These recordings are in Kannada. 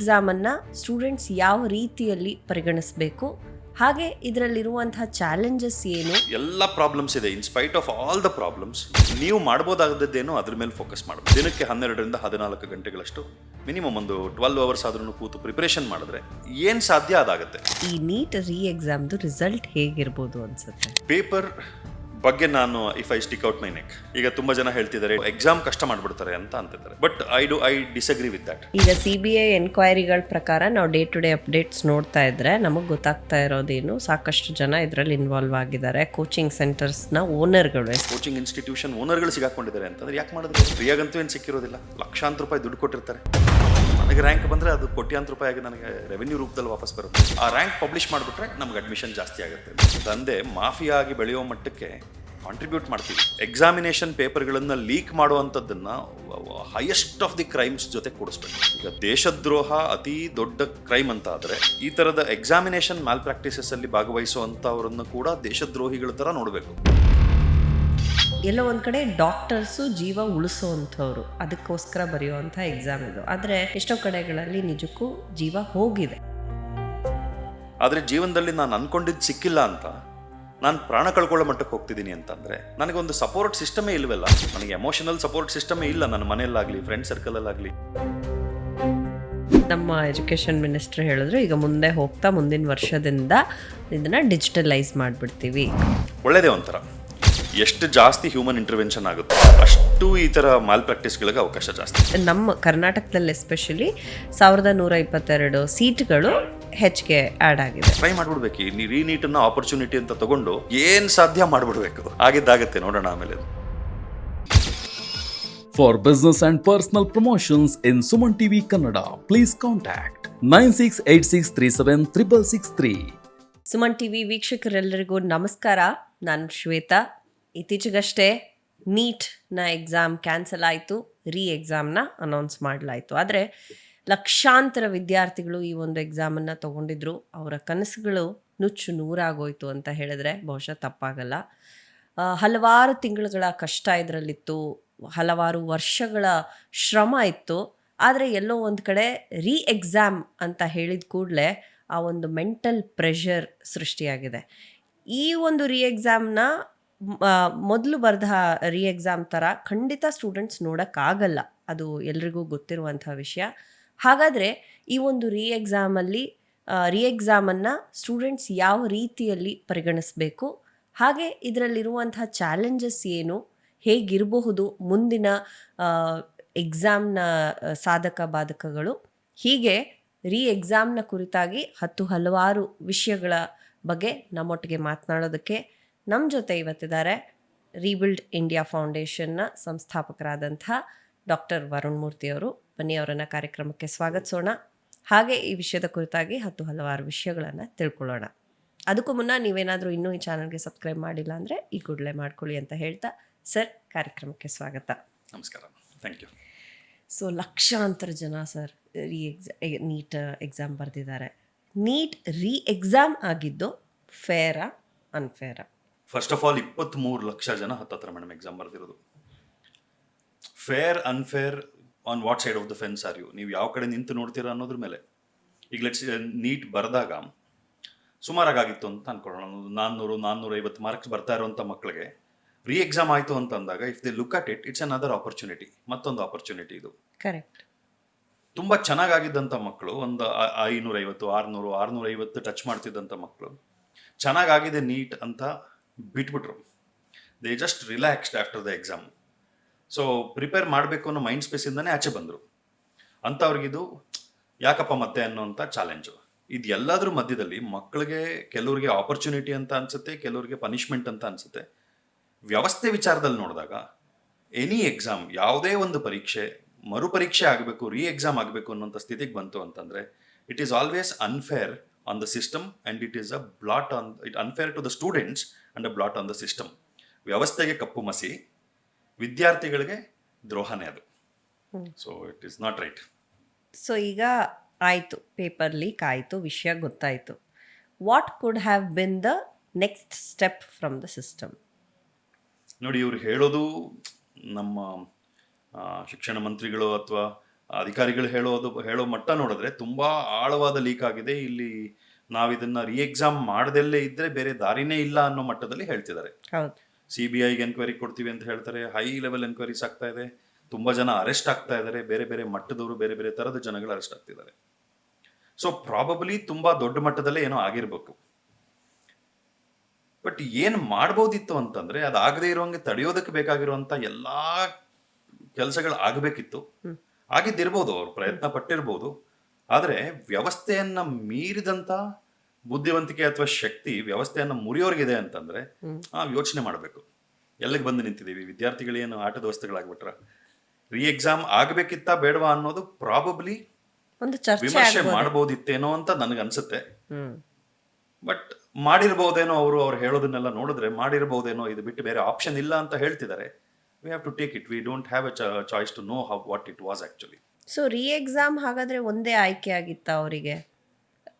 ಎಕ್ಸಾಮನ್ನು ಸ್ಟೂಡೆಂಟ್ಸ್ ಯಾವ ರೀತಿಯಲ್ಲಿ ಪರಿಗಣಿಸಬೇಕು, ಹಾಗೆ ಇದರಲ್ಲಿರುವಂತಹ ಚಾಲೆಂಜಸ್ ಏನು. ಎಲ್ಲ ಪ್ರಾಬ್ಲಮ್ಸ್ ಇದೆ. In spite of all the problems ನೀವು ಮಾಡ್ಬೋದಾಗದ್ದೇನೋ ಅದ್ರ ಮೇಲೆ ಫೋಕಸ್ ಮಾಡಬೇಕು. ದಿನಕ್ಕೆ 12ರಿಂದ 14 ಗಂಟೆಗಳಷ್ಟು ಮಿನಿಮಮ್ ಒಂದು 12 ಅವರ್ಸ್ ಆದ್ರೂ ಕೂತು ಪ್ರಿಪರೇಷನ್ ಮಾಡಿದ್ರೆ ಏನ್ ಸಾಧ್ಯ ಅದಾಗುತ್ತೆ. ಈ ನೀಟ್ ರೀ ಎಕ್ಸಾಮ್ದು ರಿಸಲ್ಟ್ ಹೇಗಿರ್ಬೋದು ಅನ್ಸುತ್ತೆ? ಪೇಪರ್ ಬಗ್ಗೆ ನಾನು if I stick out my neck, ಈಗ ತುಂಬಾ ಜನ ಹೇಳ್ತಿದ್ದಾರೆ ಎಕ್ಸಾಮ್ ಕಷ್ಟ ಮಾಡ್ಬಿಡ್ತಾರೆ ಅಂತ ಅಂತಿದ್ದಾರೆ. But I disagree with that. ಈಗ CBI ಎನ್ಕ್ವೈರಿಗಳ ಪ್ರಕಾರ ನಾವು ಡೇ ಟು ಡೇ ಅಪ್ಡೇಟ್ಸ್ ನೋಡ್ತಾ ಇದ್ರೆ ನಮಗೆ ಗೊತ್ತಾಗ್ತಾ ಇರೋದೇನು, ಸಾಕಷ್ಟು ಜನ ಇದರಲ್ಲಿ ಇನ್ವಾಲ್ವ್ ಆಗಿದ್ದಾರೆ. ಕೋಚಿಂಗ್ ಸೆಂಟರ್ಸ್ನ ಓನರ್ಗಳು, ಕೋಚಿಂಗ್ ಇನ್ಸ್ಟಿಟ್ಯೂಷನ್ ಓನರ್ಗಳು ಸಿಗಾಕೊಂಡಿದ್ದಾರೆ ಅಂತಂದ್ರೆ ಯಾಕೆ ಮಾಡಿದ್ರೆ ಫ್ರೀಯಾಗಂತೂ ಏನು ಸಿಕ್ಕಿರೋದಿಲ್ಲ. ಲಕ್ಷಾಂತರ ರೂಪಾಯಿ ದುಡ್ಡು ಕೊಟ್ಟಿರ್ತಾರೆ. ನನಗೆ ರ್ಯಾಂಕ್ ಬಂದರೆ ಅದು ಕೋಟ್ಯಾಂತರ ರೂಪಾಯಿ ಆಗಿ ನನಗೆ ರೆವೆನ್ಯೂ ರೂಪದಲ್ಲಿ ವಾಪಸ್ ಬರುತ್ತೆ. ಆ ರ್ಯಾಂಕ್ ಪಬ್ಲಿಷ್ ಮಾಡಿಬಿಟ್ರೆ ನಮ್ಗೆ ಅಡ್ಮಿಷನ್ ಜಾಸ್ತಿ ಆಗುತ್ತೆ. ದಂಧೆ ಮಾಫಿಯಾ ಆಗಿ ಬೆಳೆಯೋ ಮಟ್ಟಕ್ಕೆ ಕಾಂಟ್ರಿಬ್ಯೂಟ್ ಮಾಡ್ತೀವಿ. ಎಕ್ಸಾಮಿನೇಷನ್ ಪೇಪರ್ಗಳನ್ನು ಲೀಕ್ ಮಾಡುವಂಥದ್ದನ್ನ ಹೈಯೆಸ್ಟ್ ಆಫ್ ದಿ ಕ್ರೈಮ್ಸ್ ಜೊತೆ ಕೂಡಿಸ್ಬೇಕು. ಈಗ ದೇಶದ್ರೋಹ ಅತಿ ದೊಡ್ಡ ಕ್ರೈಮ್ ಅಂತ ಆದರೆ ಈ ಥರದ ಎಕ್ಸಾಮಿನೇಷನ್ ಮ್ಯಾಲ್ ಪ್ರಾಕ್ಟೀಸಸ್ ಅಲ್ಲಿ ಭಾಗವಹಿಸುವಂಥವ್ರನ್ನು ಕೂಡ ದೇಶದ್ರೋಹಿಗಳ ಥರ ನೋಡಬೇಕು. ಎಲ್ಲೋ ಒಂದು ಕಡೆ ಡಾಕ್ಟರ್ಸು ಜೀವ ಉಳಿಸೋವಂಥವ್ರು, ಅದಕ್ಕೋಸ್ಕರ ಬರೆಯುವಂಥ ಎಕ್ಸಾಮ್ ಇದು. ಆದರೆ ಎಷ್ಟೋ ಕಡೆಗಳಲ್ಲಿ ನಿಜಕ್ಕೂ ಜೀವ ಹೋಗಿದೆ. ಆದರೆ ಜೀವನದಲ್ಲಿ ನಾನು ಅನ್ಕೊಂಡಿದ್ದು ಸಿಕ್ಕಿಲ್ಲ ಅಂತ ನಾನು ಪ್ರಾಣ ಕಳ್ಕೊಳ್ಳೋ ಮಟ್ಟಕ್ಕೆ ಹೋಗ್ತಿದ್ದೀನಿ ಅಂತಂದರೆ ನನಗೊಂದು ಸಪೋರ್ಟ್ ಸಿಸ್ಟಮೇ ಇಲ್ವಲ್ಲ. ನನಗೆ ಎಮೋಷನಲ್ ಸಪೋರ್ಟ್ ಸಿಸ್ಟಮೇ ಇಲ್ಲ, ನನ್ನ ಮನೆಯಲ್ಲಾಗಲಿ ಫ್ರೆಂಡ್ ಸರ್ಕಲಲ್ಲಾಗಲಿ. ನಮ್ಮ ಎಜುಕೇಷನ್ ಮಿನಿಸ್ಟರ್ ಹೇಳಿದ್ರು, ಈಗ ಮುಂದೆ ಹೋಗ್ತಾ ಮುಂದಿನ ವರ್ಷದಿಂದ ಇದನ್ನು ಡಿಜಿಟಲೈಸ್ ಮಾಡಿಬಿಡ್ತೀವಿ. ಒಳ್ಳೆಯದೇ ಒಂಥರ. ಎಷ್ಟು ಜಾಸ್ತಿ ಹ್ಯೂಮನ್ ಇಂಟರ್ವೆನ್ಷನ್ ಆಗುತ್ತೆ ಅಷ್ಟು ಈ ಥರ ಮಾಲ್ ಪ್ರಾಕ್ಟೀಸ್ಗಳಿಗೆ ಅವಕಾಶ ಜಾಸ್ತಿ. ನಮ್ಮ ಕರ್ನಾಟಕದಲ್ಲಿ ಎಸ್ಪೆಷಲಿ 1122 ಸೀಟ್ಗಳು ಹೆಚ್ಚಿಗೆ ಆ್ಯಡ್ ಆಗಿದೆ. ಟ್ರೈ ಮಾಡ್ಬಿಡ್ಬೇಕು. ಈ ರೀನೀಟನ್ನು ಆಪರ್ಚುನಿಟಿ ಅಂತ ತಗೊಂಡು ಏನು ಸಾಧ್ಯ ಮಾಡಿಬಿಡ್ಬೇಕು. ಆಗಿದ್ದಾಗತ್ತೆ, ನೋಡೋಣ ಆಮೇಲೆ. For business and personal promotions in Suman TV Kannada, please contact 9686376663. Suman TV ವೀಕ್ಷಕರೆಲ್ಲರಿಗೂ ನಮಸ್ಕಾರ. ನಾನು ಶ್ವೇತಾ. ಇತ್ತೀಚೆಗಷ್ಟೇ ನೀಟ್ನ ಎಕ್ಸಾಮ್ ಕ್ಯಾನ್ಸಲ್ ಆಯಿತು, ರೀ ಎಕ್ಸಾಮ್ನ ಅನೌನ್ಸ್ ಮಾಡಲಾಯಿತು. ಆದರೆ ಲಕ್ಷಾಂತರ ವಿದ್ಯಾರ್ಥಿಗಳು ಈ ಒಂದು ಎಕ್ಸಾಮನ್ನು ತೊಗೊಂಡಿದ್ರು. ಅವರ ಕನಸುಗಳು ನುಚ್ಚು ನೂರಾಗೋಯ್ತು ಅಂತ ಹೇಳಿದ್ರೆ ಬಹುಶಃ ತಪ್ಪಾಗಲ್ಲ. ಹಲವಾರು ತಿಂಗಳುಗಳ ಕಷ್ಟ ಇದರಲ್ಲಿತ್ತು, ಹಲವಾರು ವರ್ಷಗಳ ಶ್ರಮ ಇತ್ತು. ಆದರೆ ಎಲ್ಲೋ ಒಂದು ಕಡೆ ರೀ ಎಕ್ಸಾಮ್ ಅಂತ ಹೇಳಿದ ಕೂಡಲೇ ಆ ಒಂದು ಮೆಂಟಲ್ ಪ್ರೆಷರ್ ಸೃಷ್ಟಿಯಾಗಿದೆ. ಈ ಒಂದು ರೀ ಎಕ್ಸಾಮ್ನ ಮೊದಲು ಬರೆದ ರೀ ಎಕ್ಸಾಮ್ ಥರ ಖಂಡಿತ ಸ್ಟೂಡೆಂಟ್ಸ್ ನೋಡೋಕ್ಕಾಗಲ್ಲ, ಅದು ಎಲ್ರಿಗೂ ಗೊತ್ತಿರುವಂಥ ವಿಷಯ. ಹಾಗಾದರೆ ಈ ಒಂದು ರೀ ಎಕ್ಸಾಮನ್ನು ಸ್ಟೂಡೆಂಟ್ಸ್ ಯಾವ ರೀತಿಯಲ್ಲಿ ಪರಿಗಣಿಸಬೇಕು, ಹಾಗೆ ಇದರಲ್ಲಿರುವಂಥ ಚಾಲೆಂಜಸ್ ಏನು, ಹೇಗಿರಬಹುದು ಮುಂದಿನ ಎಕ್ಸಾಮ್ನ ಸಾಧಕ ಬಾಧಕಗಳು, ಹೀಗೆ ರೀ ಎಕ್ಸಾಮ್ನ ಕುರಿತಾಗಿ ಹಲವಾರು ವಿಷಯಗಳ ಬಗ್ಗೆ ನಮ್ಮೊಟ್ಟಿಗೆ ಮಾತನಾಡೋದಕ್ಕೆ ನಮ್ಮ ಜೊತೆ ಇವತ್ತಿದ್ದಾರೆ ರೀಬಿಲ್ಡ್ ಇಂಡಿಯಾ ಫೌಂಡೇಶನ್ನ ಸಂಸ್ಥಾಪಕರಾದಂಥ ಡಾಕ್ಟರ್ ವರುಣ್ ಮೂರ್ತಿಯವರು. ಬನ್ನಿ ಅವರನ್ನು ಕಾರ್ಯಕ್ರಮಕ್ಕೆ ಸ್ವಾಗತಿಸೋಣ. ಹಾಗೆ ಈ ವಿಷಯದ ಕುರಿತಾಗಿ ಹಲವಾರು ವಿಷಯಗಳನ್ನು ತಿಳ್ಕೊಳ್ಳೋಣ. ಅದಕ್ಕೂ ಮುನ್ನ ನೀವೇನಾದರೂ ಇನ್ನೂ ಈ ಚಾನಲ್ಗೆ ಸಬ್ಸ್ಕ್ರೈಬ್ ಮಾಡಿಲ್ಲ ಅಂದರೆ ಈ ಕೂಡಲೇ ಮಾಡ್ಕೊಳ್ಳಿ ಅಂತ ಹೇಳ್ತಾ, ಸರ್ ಕಾರ್ಯಕ್ರಮಕ್ಕೆ ಸ್ವಾಗತ. ನಮಸ್ಕಾರ. Thank you. ಸೊ ಲಕ್ಷಾಂತರ ಜನ ಸರ್ ನೀಟ್ ಎಕ್ಸಾಮ್ ಬರೆದಿದ್ದಾರೆ. ನೀಟ್ ರೀ ಎಕ್ಸಾಮ್ ಆಗಿದ್ದು ಫೇರಾ ಅನ್ಫೇರಾ? ಫಸ್ಟ್ ಆಫ್ ಆಲ್ 23 ಲಕ್ಷ ಜನ ಹತ್ತತ್ರ ಮೇಡಮ್ ಎಕ್ಸಾಮ್ ಬರೆದಿರೋದು. Fair unfair on what side of the fence are you? ನೀವು ಯಾವ ಕಡೆ ನಿಂತು ನೋಡ್ತೀರಾ ಅನ್ನೋದ್ರ ಮೇಲೆ. ಈಗ ಲೆಟ್ಸ್ ನೀಟ್ ಬರೆದಾಗ ಸುಮಾರಾಗಿತ್ತು ಅಂತ ಅನ್ಕೊಳ್ಳೋಣ, 400-450 ಮಾರ್ಕ್ಸ್ ಬರ್ತಾ ಇರೋಂಥ ಮಕ್ಕಳಿಗೆ ರೀ ಎಕ್ಸಾಮ್ ಆಯಿತು ಅಂತ ಅಂದಾಗ if they look at it, it's another opportunity, ಮತ್ತೊಂದು ಆಪರ್ಚುನಿಟಿ ಇದು. ಕರೆಕ್ಟ್. ತುಂಬ ಚೆನ್ನಾಗಿದ್ದಂಥ ಮಕ್ಕಳು, ಒಂದು 550-650 ಟಚ್ ಮಾಡ್ತಿದ್ದಂಥ ಮಕ್ಕಳು ಚೆನ್ನಾಗಾಗಿದೆ ನೀಟ್ ಅಂತ ಬಿಟ್ಬಿಟ್ರು. They just relaxed after the exam. So prepare ಮಾಡಬೇಕು ಅನ್ನೋ ಮೈಂಡ್ ಸ್ಪೇಸಿಂದನೇ ಆಚೆ ಬಂದರು. ಅಂಥವ್ರಿಗಿದು ಯಾಕಪ್ಪ ಮತ್ತೆ ಅನ್ನೋಂಥ ಚಾಲೆಂಜು. ಇದು ಎಲ್ಲದ್ರ ಮಧ್ಯದಲ್ಲಿ ಮಕ್ಕಳಿಗೆ ಕೆಲವ್ರಿಗೆ ಆಪರ್ಚುನಿಟಿ ಅಂತ ಅನಿಸುತ್ತೆ, ಕೆಲವ್ರಿಗೆ ಪನಿಷ್ಮೆಂಟ್ ಅಂತ ಅನಿಸುತ್ತೆ. ವ್ಯವಸ್ಥೆ ವಿಚಾರದಲ್ಲಿ ನೋಡಿದಾಗ ಎನಿ ಎಕ್ಸಾಮ್, ಯಾವುದೇ ಒಂದು ಪರೀಕ್ಷೆ ಮರುಪರೀಕ್ಷೆ ಆಗಬೇಕು, ರೀ ಎಕ್ಸಾಮ್ ಆಗಬೇಕು ಅನ್ನೋಂಥ ಸ್ಥಿತಿಗೆ ಬಂತು ಅಂತಂದರೆ it is always unfair on the system and it is a blot on it unfair to the students and a blot on the system. ವ್ಯವಸ್ಥೆಗೆ ಕಪ್ಪು ಮಸಿ, ವಿದ್ಯಾರ್ಥಿಗಳಿಗೆ ದ್ರೋಹನೇ ಅದು. So it is not right. So ಈಗ ಆಯಿತು, ಪೇಪರ್ ಲೀಕ್ ಆಯಿತು, ವಿಷಯ ಗೊತ್ತಾಯಿತು. What could have been the next step from the system? ನೋಡಿ, ಇವ್ರು ಹೇಳೋದು ನಮ್ಮ ಶಿಕ್ಷಣ ಮಂತ್ರಿಗಳು ಅಥವಾ ಅಧಿಕಾರಿಗಳು ಹೇಳೋ ಮಟ್ಟ ನೋಡಿದ್ರೆ ತುಂಬಾ ಆಳವಾದ ಲೀಕ್ ಆಗಿದೆ ಇಲ್ಲಿ, ನಾವಿದನ್ನ ರೀ ಎಕ್ಸಾಮ್ ಮಾಡದಲ್ಲೇ ಇದ್ರೆ ಬೇರೆ ದಾರಿನೇ ಇಲ್ಲ ಅನ್ನೋ ಮಟ್ಟದಲ್ಲಿ ಹೇಳ್ತಿದ್ದಾರೆ. ಹೌದು. CBIಗೆ ಎನ್ಕ್ವೈರಿ ಕೊಡ್ತೀವಿ ಅಂತ ಹೇಳ್ತಾರೆ, ಹೈ ಲೆವೆಲ್ ಎನ್ಕ್ವೈರೀಸ್ ಆಗ್ತಾ ಇದೆ, ತುಂಬಾ ಜನ ಅರೆಸ್ಟ್ ಆಗ್ತಾ ಇದ್ದಾರೆ, ಬೇರೆ ಬೇರೆ ಮಟ್ಟದವರು, ಬೇರೆ ಬೇರೆ ತರದ ಜನಗಳು ಅರೆಸ್ಟ್ ಆಗ್ತಿದ್ದಾರೆ. ಸೊ ಪ್ರಾಬಬ್ಲಿ ತುಂಬಾ ದೊಡ್ಡ ಮಟ್ಟದಲ್ಲೇ ಏನೋ ಆಗಿರ್ಬೇಕು. ಬಟ್ ಏನ್ ಮಾಡ್ಬೋದಿತ್ತು ಅಂತಂದ್ರೆ, ಅದಾಗದೇ ಇರೋಂಗೆ ತಡೆಯೋದಕ್ಕೆ ಬೇಕಾಗಿರುವಂತ ಎಲ್ಲಾ ಕೆಲಸಗಳು ಆಗಬೇಕಿತ್ತು. ಆಗಿದ್ದಿರ್ಬೋದು, ಅವ್ರು ಪ್ರಯತ್ನ ಪಟ್ಟಿರ್ಬೋದು. ಆದ್ರೆ ವ್ಯವಸ್ಥೆಯನ್ನ ಮೀರಿದಂತ ಬುದ್ಧಿವಂತಿಕೆ ಅಥವಾ ಶಕ್ತಿ ವ್ಯವಸ್ಥೆಯನ್ನ ಮುರಿಯೋರ್ಗಿದೆ ಅಂತಂದ್ರೆ ಯೋಚನೆ ಮಾಡಬೇಕು. ಎಲ್ಲಿಗೆ ಬಂದು ನಿಂತಿದ್ದೀವಿ? ವಿದ್ಯಾರ್ಥಿಗಳೇನು ಆಟದ ವಸ್ತುಗಳಾಗ್ಬಿಟ್ರ? ರೀ ಎಕ್ಸಾಮ್ ಆಗ್ಬೇಕಿತ್ತ ಬೇಡವಾ ಅನ್ನೋದು ಪ್ರಾಬಬ್ಲಿ ಒಂದು ಚರ್ಚೆ ವಿಮರ್ಶೆ ಆಗ್ಬೋದು. ಮಾಡ್ಬೋದಿತ್ತೇನೋ ಅಂತ ನನಗನ್ಸುತ್ತೆ. ಹ್ಮ್. ಬಟ್ ಮಾಡಿರ್ಬೋದೇನೋ, ಅವ್ರು ಹೇಳೋದನ್ನೆಲ್ಲ ನೋಡಿದ್ರೆ ಮಾಡಿರ್ಬೋದೇನೋ, ಇದು ಬಿಟ್ಟು ಬೇರೆ ಆಪ್ಷನ್ ಇಲ್ಲ ಅಂತ ಹೇಳ್ತಿದ್ದಾರೆ. We have to take it. We don't have a choice to know what it was actually. So re exam ಹಾಗಾದ್ರೆ ಒಂದೇ ಆಯ್ಕೆ ಆಗಿತ್ತ ಅವರಿಗೆ?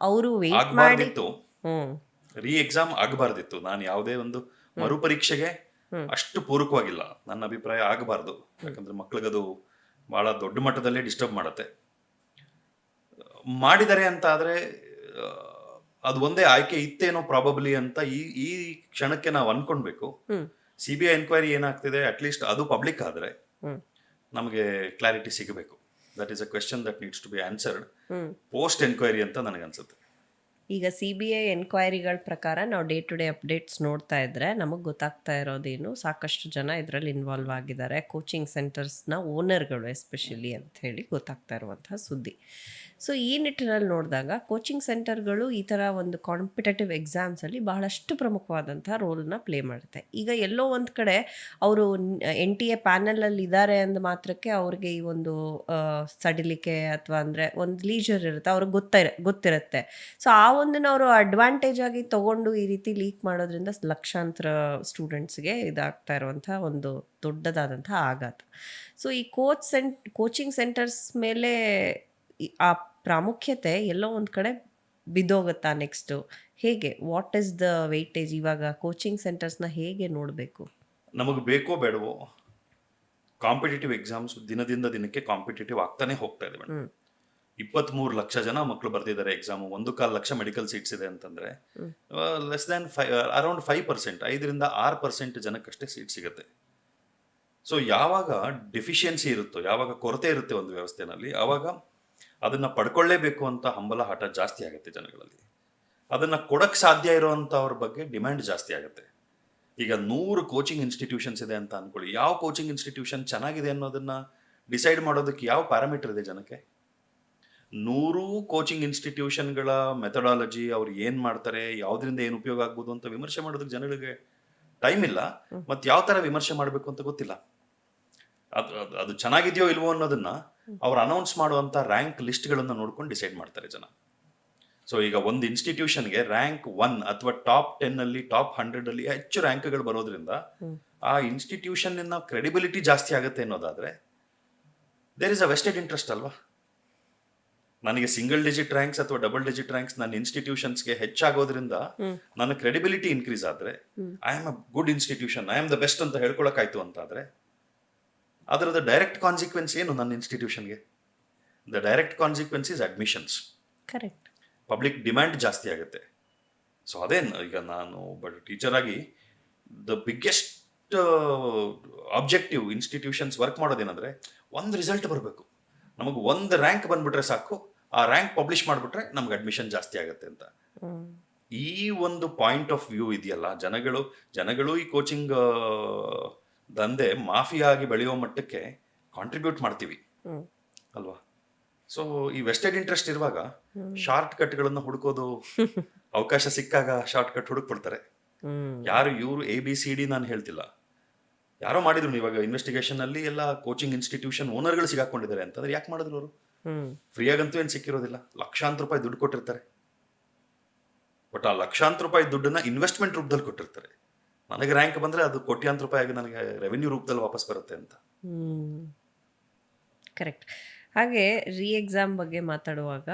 ಅವರು ವೇಟ್ ಮಾಡಿ ಆಗ್ಬಾರ್ದಿತ್ತು, ಹ್ಮ್ ರೀ ಎಕ್ಸಾಮ್ ಆಗಬಾರ್ದಿತ್ತು. ನಾನು ಯಾವುದೇ ಒಂದು ಮರುಪರೀಕ್ಷೆಗೆ ಅಷ್ಟು ಪೂರಕವಾಗಿಲ್ಲ. ನನ್ನ ಅಭಿಪ್ರಾಯ ಆಗಬಾರ್ದು. ಯಾಕಂದ್ರೆ ಮಕ್ಳಿಗದು ಬಹಳ ದೊಡ್ಡ ಮಟ್ಟದಲ್ಲೇ ಡಿಸ್ಟರ್ಬ್ ಮಾಡುತ್ತೆ. ಮಾಡಿದ್ದಾರೆ ಅಂತ ಆದ್ರೆ ಅದು ಒಂದೇ ಆಯ್ಕೆ ಇತ್ತೇನೋ ಪ್ರಾಬಬ್ಲಿ ಅಂತ ಈ ಕ್ಷಣಕ್ಕೆ ನಾವು ಅನ್ಕೊಳ್ಬೇಕು. CBI ಎನ್ಕ್ವೈರಿ ಏನಾಗ್ತಿದೆ, ಅಟ್ಲೀಸ್ಟ್ ಅದು ಪಬ್ಲಿಕ್ ಆದ್ರೆ ನಮಗೆ ಕ್ಲಾರಿಟಿ ಸಿಗಬೇಕು. That is a question that needs to be answered post enquiry ಅಂತ ನನಗನ್ಸುತ್ತೆ. ಈಗ CBI ಎನ್ಕ್ವೈರಿಗಳ ಪ್ರಕಾರ ನಾವು ಡೇ ಟು ಡೇ ಅಪ್ಡೇಟ್ಸ್ ನೋಡ್ತಾ ಇದ್ರೆ ನಮಗೆ ಗೊತ್ತಾಗ್ತಾ ಇರೋದೇನು, ಸಾಕಷ್ಟು ಜನ ಇದರಲ್ಲಿ ಇನ್ವಾಲ್ವ್ ಆಗಿದ್ದಾರೆ, ಕೋಚಿಂಗ್ ಸೆಂಟರ್ಸ್ನ ಓನರ್ಗಳು ಎಸ್ಪೆಷಲಿ ಅಂತ ಹೇಳಿ ಗೊತ್ತಾಗ್ತಾ ಇರುವಂತಹ ಸುದ್ದಿ. ಸೊ ಈ ನಿಟ್ಟಿನಲ್ಲಿ ನೋಡಿದಾಗ ಕೋಚಿಂಗ್ ಸೆಂಟರ್ಗಳು ಈ ಥರ ಒಂದು ಕಾಂಪಿಟೇಟಿವ್ ಎಕ್ಸಾಮ್ಸಲ್ಲಿ ಬಹಳಷ್ಟು ಪ್ರಮುಖವಾದಂಥ ರೋಲ್ನ ಪ್ಲೇ ಮಾಡುತ್ತೆ. ಈಗ ಎಲ್ಲೋ ಒಂದು ಕಡೆ ಅವರು NTA ಪ್ಯಾನಲಲ್ಲಿ ಇದ್ದಾರೆ ಅಂದ ಮಾತ್ರಕ್ಕೆ ಅವ್ರಿಗೆ ಈ ಒಂದು ಸಡಿಲಿಕೆ ಅಥವಾ ಅಂದರೆ ಒಂದು ಲೀಜರ್ ಇರುತ್ತೆ, ಅವ್ರಿಗೆ ಗೊತ್ತಿರುತ್ತೆ. ಸೊ ಆ ಒಂದನ್ನು ಅವರು ಅಡ್ವಾಂಟೇಜ್ ಆಗಿ ತಗೊಂಡು ಈ ರೀತಿ ಲೀಕ್ ಮಾಡೋದ್ರಿಂದ ಲಕ್ಷಾಂತರ ಸ್ಟೂಡೆಂಟ್ಸ್ಗೆ ಇದಾಗ್ತಾ ಇರುವಂಥ ಒಂದು ದೊಡ್ಡದಾದಂಥ ಆಘಾತ. ಸೊ ಈ ಕೋಚಿಂಗ್ ಸೆಂಟರ್ಸ್ ಮೇಲೆ ಆ ಪ್ರಾಮುಖ್ಯತೆ ಎಲ್ಲೋ ಒಂದು ಕಡೆ ಬಿದ್ದೋಗುತ್ತಾ ನೆಕ್ಸ್ಟು? ಹೇಗೆ, ವಾಟ್ ಈಸ್ ದ ವೆಯ್ಟೇಜ್? ಇವಾಗ ಕೋಚಿಂಗ್ ಸೆಂಟರ್ಸ್ನ ಹೇಗೆ ನೋಡಬೇಕು? ನಮಗೆ ಬೇಕೋ ಬೇಡವೋ ಕಾಂಪಿಟೇಟಿವ್ ಎಕ್ಸಾಮ್ಸ್ ದಿನದಿಂದ ದಿನಕ್ಕೆ ಕಾಂಪಿಟೇಟಿವ್ ಆಗ್ತಾನೆ ಹೋಗ್ತಾ ಇದೆ ಮೇಡಮ್. 23 ಲಕ್ಷ ಜನ ಮಕ್ಕಳು ಬರ್ದಿದ್ದಾರೆ ಎಕ್ಸಾಮು. 1.25 ಲಕ್ಷ ಮೆಡಿಕಲ್ ಸೀಟ್ಸ್ ಇದೆ ಅಂತಂದ್ರೆ ಲೆಸ್ ದ್ಯಾನ್ ಅರೌಂಡ್ 5%, 5ರಿಂದ 6% ಜನಕ್ಕಷ್ಟೇ ಸೀಟ್ ಸಿಗುತ್ತೆ. ಸೊ ಯಾವಾಗ ಡೆಫಿಷಿಯನ್ಸಿ ಇರುತ್ತೋ, ಯಾವಾಗ ಕೊರತೆ ಇರುತ್ತೆ ಒಂದು ವ್ಯವಸ್ಥೆನಲ್ಲಿ, ಆವಾಗ ಅದನ್ನ ಪಡ್ಕೊಳ್ಳೇಬೇಕು ಅಂತ ಹಂಬಲ ಹಠ ಜಾಸ್ತಿ ಆಗುತ್ತೆ ಜನಗಳಲ್ಲಿ. ಅದನ್ನ ಕೊಡಕ್ ಸಾಧ್ಯ ಇರೋಂಥವ್ರ ಬಗ್ಗೆ ಡಿಮ್ಯಾಂಡ್ ಜಾಸ್ತಿ ಆಗುತ್ತೆ. ಈಗ 100 ಕೋಚಿಂಗ್ ಇನ್ಸ್ಟಿಟ್ಯೂಷನ್ಸ್ ಇದೆ ಅಂತ ಅನ್ಕೊಳ್ಳಿ. ಯಾವ ಕೋಚಿಂಗ್ ಇನ್ಸ್ಟಿಟ್ಯೂಷನ್ ಚೆನ್ನಾಗಿದೆ ಅನ್ನೋದನ್ನ ಡಿಸೈಡ್ ಮಾಡೋದಕ್ಕೆ ಯಾವ ಪ್ಯಾರಾಮೀಟರ್ ಇದೆ ಜನಕ್ಕೆ? 100 ಕೋಚಿಂಗ್ ಇನ್ಸ್ಟಿಟ್ಯೂಷನ್ಗಳ ಮೆಥಡಾಲಜಿ, ಅವ್ರು ಏನ್ ಮಾಡ್ತಾರೆ, ಯಾವ್ದ್ರಿಂದ ಏನು ಉಪಯೋಗ ಆಗ್ಬೋದು ಅಂತ ವಿಮರ್ಶೆ ಮಾಡೋದಕ್ಕೆ ಜನಗಳಿಗೆ ಟೈಮ್ ಇಲ್ಲ. ಮತ್ತೆ ಯಾವ ತರ ವಿಮರ್ಶೆ ಮಾಡಬೇಕು ಅಂತ ಗೊತ್ತಿಲ್ಲ. ಅದು ಚೆನ್ನಾಗಿದೆಯೋ ಇಲ್ವೋ ಅನ್ನೋದನ್ನ ಅವ್ರು ಅನೌನ್ಸ್ ಮಾಡುವಂತ ರ್ಯಾಂಕ್ ಲಿಸ್ಟ್ಗಳನ್ನ ನೋಡ್ಕೊಂಡು ಡಿಸೈಡ್ ಮಾಡ್ತಾರೆ ಜನ. ಸೊ ಈಗ ಒಂದು ಇನ್ಸ್ಟಿಟ್ಯೂಷನ್ಗೆ ರ್ಯಾಂಕ್ 1 ಅಥವಾ ಟಾಪ್ 10 ಅಲ್ಲಿ, ಟಾಪ್ 100 ಅಲ್ಲಿ ಹೆಚ್ಚು ರ್ಯಾಂಕ್ಗಳು ಬರೋದ್ರಿಂದ ಆ ಇನ್ಸ್ಟಿಟ್ಯೂಷನ್ ಕ್ರೆಡಿಬಿಲಿಟಿ ಜಾಸ್ತಿ ಆಗುತ್ತೆ ಅನ್ನೋದಾದ್ರೆ there is a vested interest ಅಲ್ವಾ? ನನಗೆ ಸಿಂಗಲ್ ಡಿಜಿಟ್ ರ್ಯಾಂಕ್ಸ್ ಅಥವಾ ಡಬಲ್ ಡಿಜಿಟ್ ರ್ಯಾಂಕ್ಸ್ ನನ್ನ ಇನ್ಸ್ಟಿಟ್ಯೂಷನ್ಸ್ಗೆ ಹೆಚ್ಚಾಗೋದ್ರಿಂದ ನನ್ನ ಕ್ರೆಡಿಬಿಲಿಟಿ ಇನ್ಕ್ರೀಸ್ ಆದ್ರೆ, I am a good institution, I am the best ಅಂತ ಹೇಳ್ಕೊಳಕ್ಕಾಯ್ತು ಅಂತಾದ್ರೆ ಅದರದ ಡೈರೆಕ್ಟ್ ಕಾನ್ಸಿಕ್ವೆನ್ಸ್ ಏನು ನನ್ನ ಇನ್ಸ್ಟಿಟ್ಯೂಷನ್ಗೆ? The direct consequence is admissions. Correct. Public demand ಜಾಸ್ತಿ ಆಗುತ್ತೆ. ಸೊ ಅದೇ ಈಗ ನಾನು ಒಬ್ಬ ಟೀಚರ್ ಆಗಿ the biggest objective institutions work ಮಾಡೋದೇನಂದ್ರೆ, ಒಂದು ರಿಸಲ್ಟ್ ಬರಬೇಕು, ನಮಗೆ ಒಂದು ರ್ಯಾಂಕ್ ಬಂದ್ಬಿಟ್ರೆ ಸಾಕು, ಆ ರ್ಯಾಂಕ್ ಪಬ್ಲಿಷ್ ಮಾಡಿಬಿಟ್ರೆ ನಮ್ಗೆ ಅಡ್ಮಿಷನ್ ಜಾಸ್ತಿ ಆಗುತ್ತೆ ಅಂತ. ಈ ಒಂದು ಪಾಯಿಂಟ್ ಆಫ್ ವ್ಯೂ ಇದೆಯಲ್ಲ, ಜನಗಳು ಈ ಕೋಚಿಂಗ್ ದಂಧೆ ಮಾಫಿಯಾ ಆಗಿ ಬೆಳೆಯೋ ಮಟ್ಟಕ್ಕೆ ಕಾಂಟ್ರಿಬ್ಯೂಟ್ ಮಾಡ್ತೀವಿ ಅಲ್ವಾ? ಸೊ ಈ ವೆಸ್ಟೆಡ್ ಇಂಟ್ರೆಸ್ಟ್ ಇರುವಾಗ ಶಾರ್ಟ್ ಕಟ್ಗಳನ್ನು ಹುಡುಕೋದು, ಅವಕಾಶ ಸಿಕ್ಕಾಗ ಶಾರ್ಟ್ ಕಟ್ ಹುಡುಕ್ಬಿಡ್ತಾರೆ. ಯಾರು ಇವರು ABCD ನಾನು ಹೇಳ್ತಿಲ್ಲ, ಯಾರೋ ಮಾಡಿದ್ರು ಇವಾಗ ಇನ್ವೆಸ್ಟಿಗೇಷನ್ ಅಲ್ಲಿ ಎಲ್ಲ ಕೋಚಿಂಗ್ ಇನ್ಸ್ಟಿಟ್ಯೂಷನ್ ಓನರ್ಗಳು ಸಿಗಾಕೊಂಡಿದ್ದಾರೆ ಅಂತಂದ್ರೆ ಯಾಕೆ ಮಾಡಿದ್ರು ಅವರು? ಫ್ರೀಯಾಗಂತೂ ಏನು ಸಿಕ್ಕಿರೋದಿಲ್ಲ, ಲಕ್ಷಾಂತರ ರೂಪಾಯಿ ದುಡ್ಡು ಕೊಟ್ಟಿರ್ತಾರೆ. ಬಟ್ ಆ ಲಕ್ಷಾಂತರ ರೂಪಾಯಿ ದುಡ್ಡನ್ನ ಇನ್ವೆಸ್ಟ್ಮೆಂಟ್ ರೂಪದಲ್ಲಿ ಕೊಟ್ಟಿರ್ತಾರೆ. ನನಗೆ ರ್ಯಾಂಕ್ ಬಂದ್ರೆ ಅದು ಕೋಟ್ಯಾಂತರ ರೂಪಾಯಿ ಆಗಿ ನನಗೆ ರೆವೆನ್ಯೂ ರೂಪದಲ್ಲಿ ವಾಪಸ್ ಬರುತ್ತೆ ಅಂತ. ಕರೆಕ್ಟ್. ಹಾಗೆ ರೀ ಎಕ್ಸಾಮ್ ಬಗ್ಗೆ ಮಾತಾಡುವಾಗ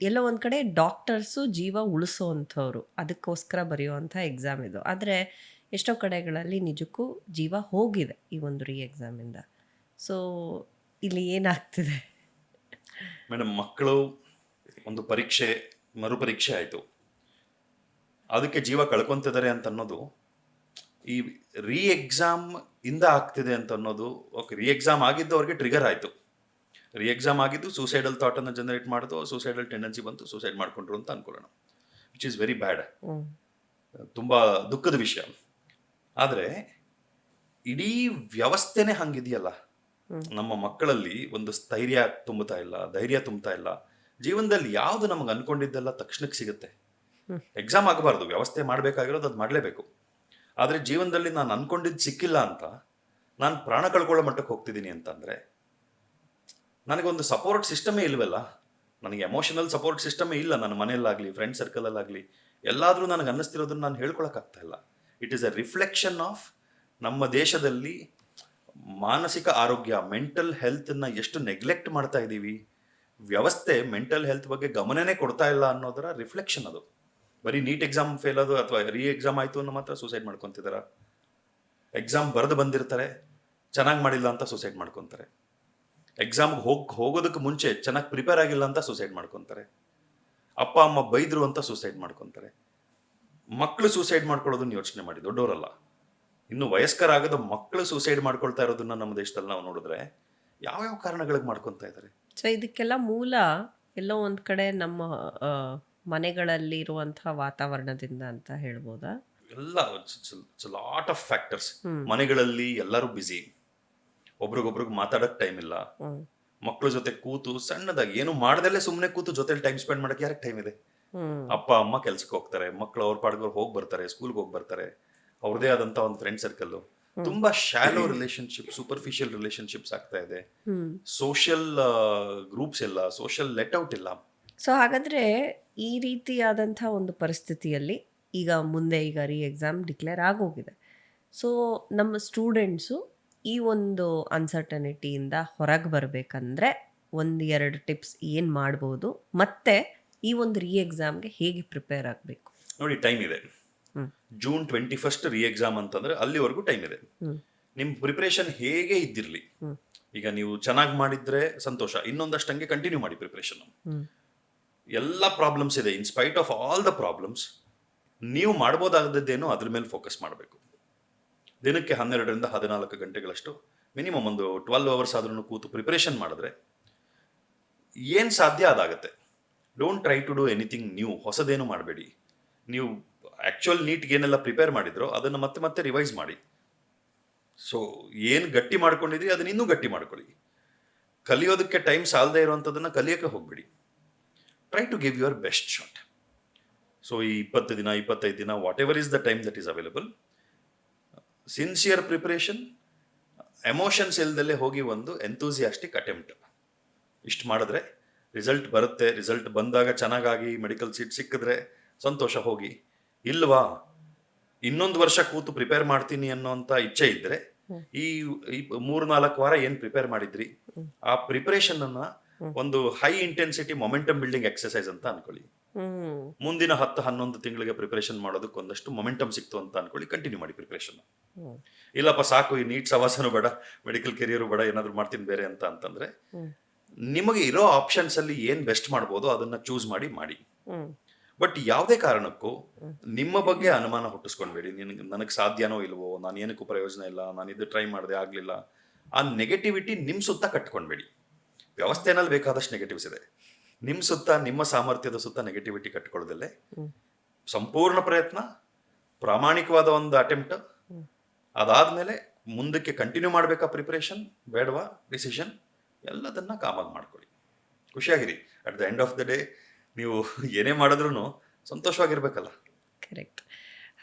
ಎಲ್ಲೋ ಒಂದು ಕಡೆ ಡಾಕ್ಟರ್ಸು ಜೀವ ಉಳಿಸೋವಂಥವ್ರು, ಅದಕ್ಕೋಸ್ಕರ ಬರೆಯುವಂಥ ಎಕ್ಸಾಮ್ ಇದು. ಆದರೆ ಎಷ್ಟೋ ಕಡೆಗಳಲ್ಲಿ ನಿಜಕ್ಕೂ ಜೀವ ಹೋಗಿದೆ ಈ ಒಂದು ರೀ ಎಕ್ಸಾಮಿಂದ. ಸೊ ಇಲ್ಲಿ ಏನಾಗ್ತಿದೆ? ಮೇಡಮ್, ಮಕ್ಕಳು ಒಂದು ಪರೀಕ್ಷೆ ಮರುಪರೀಕ್ಷೆ ಆಯಿತು, ಅದಕ್ಕೆ ಜೀವ ಕಳ್ಕೊತಿದ್ದಾರೆ ಅಂತ ಅನ್ನೋದು ಈ ರೀ ಎಕ್ಸಾಮ್ ಇಂದ ಆಗ್ತಿದೆ ಅಂತ ಅನ್ನೋದು. ಓಕೆ, ರೀ ಎಕ್ಸಾಮ್ ಆಗಿದ್ದು ಅವ್ರಿಗೆ ಟ್ರಿಗರ್ ಆಯಿತು, ರೀ ಎಕ್ಸಾಮ್ ಆಗಿದ್ದು ಸೂಸೈಡಲ್ ಥಾಟನ್ನು ಜನರೇಟ್ ಮಾಡಿತು, ಸೂಸೈಡಲ್ ಟೆಂಡೆನ್ಸಿ ಬಂತು, ಸೂಸೈಡ್ ಮಾಡ್ಕೊಂಡ್ರು ಅಂತ ಅನ್ಕೊಳ್ಳೋಣ, ವಿಚ್ ಈಸ್ ವೆರಿ ಬ್ಯಾಡ್. ತುಂಬ ದುಃಖದ ವಿಷಯ. ಆದರೆ ಇಡೀ ವ್ಯವಸ್ಥೆನೇ ಹಂಗಿದೆಯಲ್ಲ, ನಮ್ಮ ಮಕ್ಕಳಲ್ಲಿ ಒಂದು ಸ್ಥೈರ್ಯ ತುಂಬುತ್ತಾ ಇಲ್ಲ, ಧೈರ್ಯ ತುಂಬುತ್ತಾ ಇಲ್ಲ. ಜೀವನದಲ್ಲಿ ಯಾವುದು ನಮಗೆ ಅನ್ಕೊಂಡಿದ್ದೆಲ್ಲ ತಕ್ಷಣಕ್ಕೆ ಸಿಗುತ್ತೆ. ಎಕ್ಸಾಮ್ ಆಗಬಾರ್ದು, ವ್ಯವಸ್ಥೆ ಮಾಡಬೇಕಾಗಿರೋದು ಅದು ಮಾಡಲೇಬೇಕು. ಆದರೆ ಜೀವನದಲ್ಲಿ ನಾನು ಅನ್ಕೊಂಡಿದ್ದು ಸಿಕ್ಕಿಲ್ಲ ಅಂತ ನಾನು ಪ್ರಾಣ ಕಳ್ಕೊಳ್ಳೋ ಮಟ್ಟಕ್ಕೆ ಹೋಗ್ತಿದ್ದೀನಿ ಅಂತಂದರೆ ನನಗೊಂದು ಸಪೋರ್ಟ್ ಸಿಸ್ಟಮೇ ಇಲ್ವಲ್ಲ. ನನಗೆ ಎಮೋಷನಲ್ ಸಪೋರ್ಟ್ ಸಿಸ್ಟಮೇ ಇಲ್ಲ. ನನ್ನ ಮನೆಯಲ್ಲಾಗಲಿ, ಫ್ರೆಂಡ್ ಸರ್ಕಲಲ್ಲಾಗಲಿ, ಎಲ್ಲಾದರೂ ನನಗೆ ಅನ್ನಿಸ್ತಿರೋದನ್ನು ನಾನು ಹೇಳ್ಕೊಳಕ್ಕಾಗ್ತಾ ಇಲ್ಲ. It is a reflection of ನಮ್ಮ ದೇಶದಲ್ಲಿ ಮಾನಸಿಕ ಆರೋಗ್ಯ, ಮೆಂಟಲ್ ಹೆಲ್ತನ್ನು ಎಷ್ಟು ನೆಗ್ಲೆಕ್ಟ್ ಮಾಡ್ತಾ ಇದ್ದೀವಿ. ವ್ಯವಸ್ಥೆ ಮೆಂಟಲ್ ಹೆಲ್ತ್ ಬಗ್ಗೆ ಗಮನನೇ ಕೊಡ್ತಾ ಇಲ್ಲ ಅನ್ನೋದರ ರಿಫ್ಲೆಕ್ಷನ್ ಅದು. ಬರೀ ನೀಟ್ ಎಕ್ಸಾಮ್ ಫೇಲ್ ಆದೋ ಅಥವಾ ರೀ ಎಕ್ಸಾಮ್ ಆಯಿತು ಅನ್ನೋ ಮಾತ್ರ ಸೂಸೈಡ್ ಮಾಡ್ಕೊತಿದಾರ. ಎಕ್ಸಾಮ್ ಬರೆದು ಬಂದಿರ್ತಾರೆ, ಚೆನ್ನಾಗಿ ಮಾಡಿಲ್ಲ ಅಂತ ಸೂಸೈಡ್ ಮಾಡ್ಕೊತಾರೆ. ಎಕ್ಸಾಮ್ಗೆ ಹೋಗೋದಕ್ಕೆ ಮುಂಚೆ ಚೆನ್ನಾಗಿ ಪ್ರಿಪೇರ್ ಆಗಿಲ್ಲ ಅಂತ ಸೂಸೈಡ್ ಮಾಡ್ಕೊತಾರೆ. ಅಪ್ಪ ಅಮ್ಮ ಬೈದ್ರು ಅಂತ ಸೂಸೈಡ್ ಮಾಡ್ಕೊತಾರೆ. ಮಕ್ಕಳು ಸೂಸೈಡ್ ಮಾಡ್ಕೊಳ್ಳೋದನ್ನ ಯೋಚನೆ ಮಾಡಿ, ದೊಡ್ಡವರಲ್ಲ, ಇನ್ನು ವಯಸ್ಕರಾಗದ ಮಕ್ಕಳು ಸೂಸೈಡ್ ಮಾಡ್ಕೊಳ್ತಾ ಇರೋದನ್ನ ನಮ್ಮ ದೇಶದಲ್ಲಿ ನಾವು ನೋಡಿದ್ರೆ ಯಾವ್ಯಾವ ಕಾರಣಗಳಿಗೆ ಮಾಡ್ಕೊತಾ ಇದ್ದಾರೆ. ಸೊ ಇದಕ್ಕೆಲ್ಲ ಮೂಲ ಎಲ್ಲೋ ಒಂದು ಕಡೆ ನಮ್ಮ ಮನೆಗಳಲ್ಲಿ ಇರುವಂತಹ ವಾತಾವರಣದಿಂದ ಅಂತ ಹೇಳ್ಬೋದಾ? ಎಲ್ಲ ಲಾಟ್ ಆಫ್ ಫ್ಯಾಕ್ಟರ್ಸ್. ಮನೆಗಳಲ್ಲಿ ಎಲ್ಲರೂ ಬ್ಯುಸಿ, ಒಬ್ರಿಗೊಬ್ರಿಗೆ ಮಾತಾಡಕ್ ಟೈಮ್ ಇಲ್ಲ. ಮಕ್ಕಳ ಜೊತೆ ಕೂತು ಸಣ್ಣದಾಗಿ ಏನು ಮಾಡ್ದಲ್ಲೇ ಸುಮ್ಮನೆ ಕೂತು ಜೊತೆಲಿ ಟೈಮ್ ಸ್ಪೆಂಡ್ ಮಾಡಕ್ಕೆ ಯಾರಿಗೆ ಟೈಮ್ ಇದೆ? ಅಪ್ಪ ಅಮ್ಮ ಕೆಲ್ಸಕ್ಕೆ ಹೋಗ್ತಾರೆ, ಮಕ್ಕಳು ಅವ್ರ ಪಾಡ್ಗೆ ಹೋಗಿ ಬರ್ತಾರೆ, ಸ್ಕೂಲ್ಗೆ ಹೋಗಿ ಬರ್ತಾರೆ, ಅವ್ರದೇ ಆದಂತ ಒಂದು ಫ್ರೆಂಡ್ ಸರ್ಕಲ್. ತುಂಬಾ ಶಾಲೋ ರಿಲೇಶನ್ಶಿಪ್, ಸೂಪರ್ಫಿಷಿಯಲ್ ರಿಲೇಶನ್ಶಿಪ್ಸ್ ಆಗ್ತಾ ಇದೆ. ಸೋಷಿಯಲ್ ಗ್ರೂಪ್ಸ್ ಇಲ್ಲ, ಸೋಷಿಯಲ್ ಲೆಟ್ಔಟ್ ಇಲ್ಲ. ಸೊ ಹಾಗಾದ್ರೆ ಈ ರೀತಿಯಾದಂಥ ಒಂದು ಪರಿಸ್ಥಿತಿಯಲ್ಲಿ ಈಗ ರೀ ಎಕ್ಸಾಮ್ ಡಿಕ್ಲೇರ್ ಆಗೋಗಿದೆ. ಸೊ ನಮ್ಮ ಸ್ಟೂಡೆಂಟ್ಸು ಈ ಒಂದು ಅನ್ಸರ್ಟನಿಟಿಯಿಂದ ಹೊರಗೆ ಬರಬೇಕಂದ್ರೆ 1-2 ಟಿಪ್ಸ್ ಏನು ಮಾಡ್ಬೋದು, ಮತ್ತೆ ಈ ಒಂದು ರೀ ಎಕ್ಸಾಮ್ಗೆ ಹೇಗೆ ಪ್ರಿಪೇರ್ ಆಗಬೇಕು? ನೋಡಿ, ಟೈಮ್ ಇದೆ. ಜೂನ್ 21 ರೀ ಎಕ್ಸಾಮ್ ಅಂತಂದ್ರೆ ಅಲ್ಲಿವರೆಗೂ ಟೈಮ್ ಇದೆ. ನಿಮ್ ಪ್ರಿಪರೇಷನ್ ಹೇಗೆ ಇದ್ದಿರ್ಲಿ, ಈಗ ನೀವು ಚೆನ್ನಾಗಿ ಮಾಡಿದ್ರೆ ಸಂತೋಷ, ಇನ್ನೊಂದಷ್ಟಂಗೆ ಕಂಟಿನ್ಯೂ ಮಾಡಿ ಪ್ರಿಪರೇಷನ್. ಎಲ್ಲ ಪ್ರಾಬ್ಲಮ್ಸ್ ಇದೆ, in spite of all the problems ನೀವು ಮಾಡ್ಬೋದಾಗದ್ದೇನೋ ಅದ್ರ ಮೇಲೆ ಫೋಕಸ್ ಮಾಡಬೇಕು. ದಿನಕ್ಕೆ 12ರಿಂದ 14 ಗಂಟೆಗಳಷ್ಟು ಮಿನಿಮಮ್ ಒಂದು 12 ಅವರ್ಸ್ ಆದ್ರೂ ಕೂತು ಪ್ರಿಪರೇಷನ್ ಮಾಡಿದ್ರೆ ಏನ್ ಸಾಧ್ಯ ಅದಾಗತ್ತೆ. Don't try to do anything new, ಹೊಸದೇನು ಮಾಡಬೇಡಿ. ನೀವು ಆಕ್ಚುಯಲ್ ನೀಟ್ಗೆ ಏನೆಲ್ಲ ಪ್ರಿಪೇರ್ ಮಾಡಿದ್ರೋ ಅದನ್ನು ಮತ್ತೆ ಮತ್ತೆ ರಿವೈಸ್ ಮಾಡಿ. ಸೊ ಏನು ಗಟ್ಟಿ ಮಾಡ್ಕೊಂಡಿದ್ರಿ ಅದನ್ನ ಇನ್ನೂ ಗಟ್ಟಿ ಮಾಡ್ಕೊಳ್ಳಿ. ಕಲಿಯೋದಕ್ಕೆ ಟೈಮ್ ಸಾಲದೇ ಇರುವಂಥದ್ದನ್ನ ಕಲಿಯೋಕ್ಕೆ ಹೋಗ್ಬಿಡಿ. Try to give your best shot. So ಈ 20 ದಿನ 25 ದಿನ whatever is the time that is available, sincere preparation, emotions ಇಲ್ದಲ್ಲೇ ಹೋಗಿ ಒಂದು ಎಂಥೂಸಿಯಾಸ್ಟಿಕ್ ಅಟೆಂಪ್ಟ್. ಇಷ್ಟು ಮಾಡಿದ್ರೆ ರಿಸಲ್ಟ್ ಬರುತ್ತೆ. ರಿಸಲ್ಟ್ ಬಂದಾಗ ಚೆನ್ನಾಗಾಗಿ ಮೆಡಿಕಲ್ ಸೀಟ್ ಸಿಕ್ಕಿದ್ರೆ ಸಂತೋಷ, ಹೋಗಿ. ಇಲ್ವಾ ಇನ್ನೊಂದು ವರ್ಷ ಕೂತು ಪ್ರಿಪೇರ್ ಮಾಡ್ತೀನಿ ಅನ್ನೋಂಥ ಇಚ್ಛೆ ಇದ್ರೆ ಈ 3-4 ವಾರ ಏನ್ ಪ್ರಿಪೇರ್ ಮಾಡಿದ್ರಿ ಆ ಪ್ರಿಪರೇಷನ್ ಅನ್ನ ಒಂದು high intensity momentum building exercise ಅಂತ ಅನ್ಕೊಳ್ಳಿ. ಮುಂದಿನ 10-11 ತಿಂಗಳಿಗೆ ಪ್ರಿಪರೇಷನ್ ಮಾಡೋದಕ್ಕೆ ಒಂದಷ್ಟು ಮೊಮೆಂಟಮ್ ಸಿಕ್ತು ಅಂತ ಅನ್ಕೊಳ್ಳಿ, ಕಂಟಿನ್ಯೂ ಮಾಡಿ ಪ್ರಿಪರೇಷನ್. ಇಲ್ಲಪ್ಪ ಸಾಕು, ಈ ನೀಟ್ ಸವಾಸನು ಬೇಡ, ಮೆಡಿಕಲ್ ಕೆರಿಯರ್ ಬೇಡ, ಏನಾದ್ರು ಮಾಡ್ತೀನಿ ಬೇರೆ ಅಂತಂದ್ರೆ ನಿಮಗೆ ಇರೋ ಆಪ್ಷನ್ಸ್ ಅಲ್ಲಿ ಏನ್ ಬೆಸ್ಟ್ ಮಾಡ್ಬೋದು ಅದನ್ನ ಚೂಸ್ ಮಾಡಿ. ಬಟ್ ಯಾವುದೇ ಕಾರಣಕ್ಕೂ ನಿಮ್ಮ ಬಗ್ಗೆ ಅನುಮಾನ ಹುಟ್ಟಿಸ್ಕೊಂಡ್ಬೇಡಿ. ನನಗೆ ಸಾಧ್ಯನೋ ಇಲ್ವೋ, ನಾನು ಏನಕ್ಕೂ ಪ್ರಯೋಜನ ಇಲ್ಲ, ನಾನು ಇದು ಟ್ರೈ ಮಾಡಿದೆ ಆಗ್ಲಿಲ್ಲ, ಆ ನೆಗೆಟಿವಿಟಿ ನಿಮ್ ಸುತ್ತ ಕಟ್ಕೊಂಡ್ಬೇಡಿ. ವ್ಯವಸ್ಥೆನಲ್ಲಿ ಬೇಕಾದಷ್ಟು ನೆಗೆಟಿವ್ಸ್ ಇದೆ. ನಿಮ್ಮ ಸುತ್ತ, ನಿಮ್ಮ ಸಾಮರ್ಥ್ಯದ ಸುತ್ತ ನೆಗೆಟಿವಿಟಿ ಕಟ್ಕೊಳ್ಳೋದಲ್ಲೇ ಸಂಪೂರ್ಣ ಪ್ರಯತ್ನ, ಪ್ರಾಮಾಣಿಕವಾದ ಒಂದು ಅಟೆಂಪ್ಟ್, ಅದಾದ್ಮೇಲೆ ಮುಂದಕ್ಕೆ ಕಂಟಿನ್ಯೂ ಮಾಡ್ಬೇಕಾ ಪ್ರಿಪರೇಷನ್ ಬೇಡವಾ ಡಿಸಿಷನ್, ಎಲ್ಲದನ್ನ ಕಾಮಾಗಿ ಮಾಡ್ಕೊಳ್ಳಿ. ಖುಷಿಯಾಗಿರಿ. At the end of the day ನೀವು ಏನೇ ಮಾಡಿದ್ರು ಸಂತೋಷವಾಗಿರ್ಬೇಕಲ್ಲ. ಕರೆಕ್ಟ್.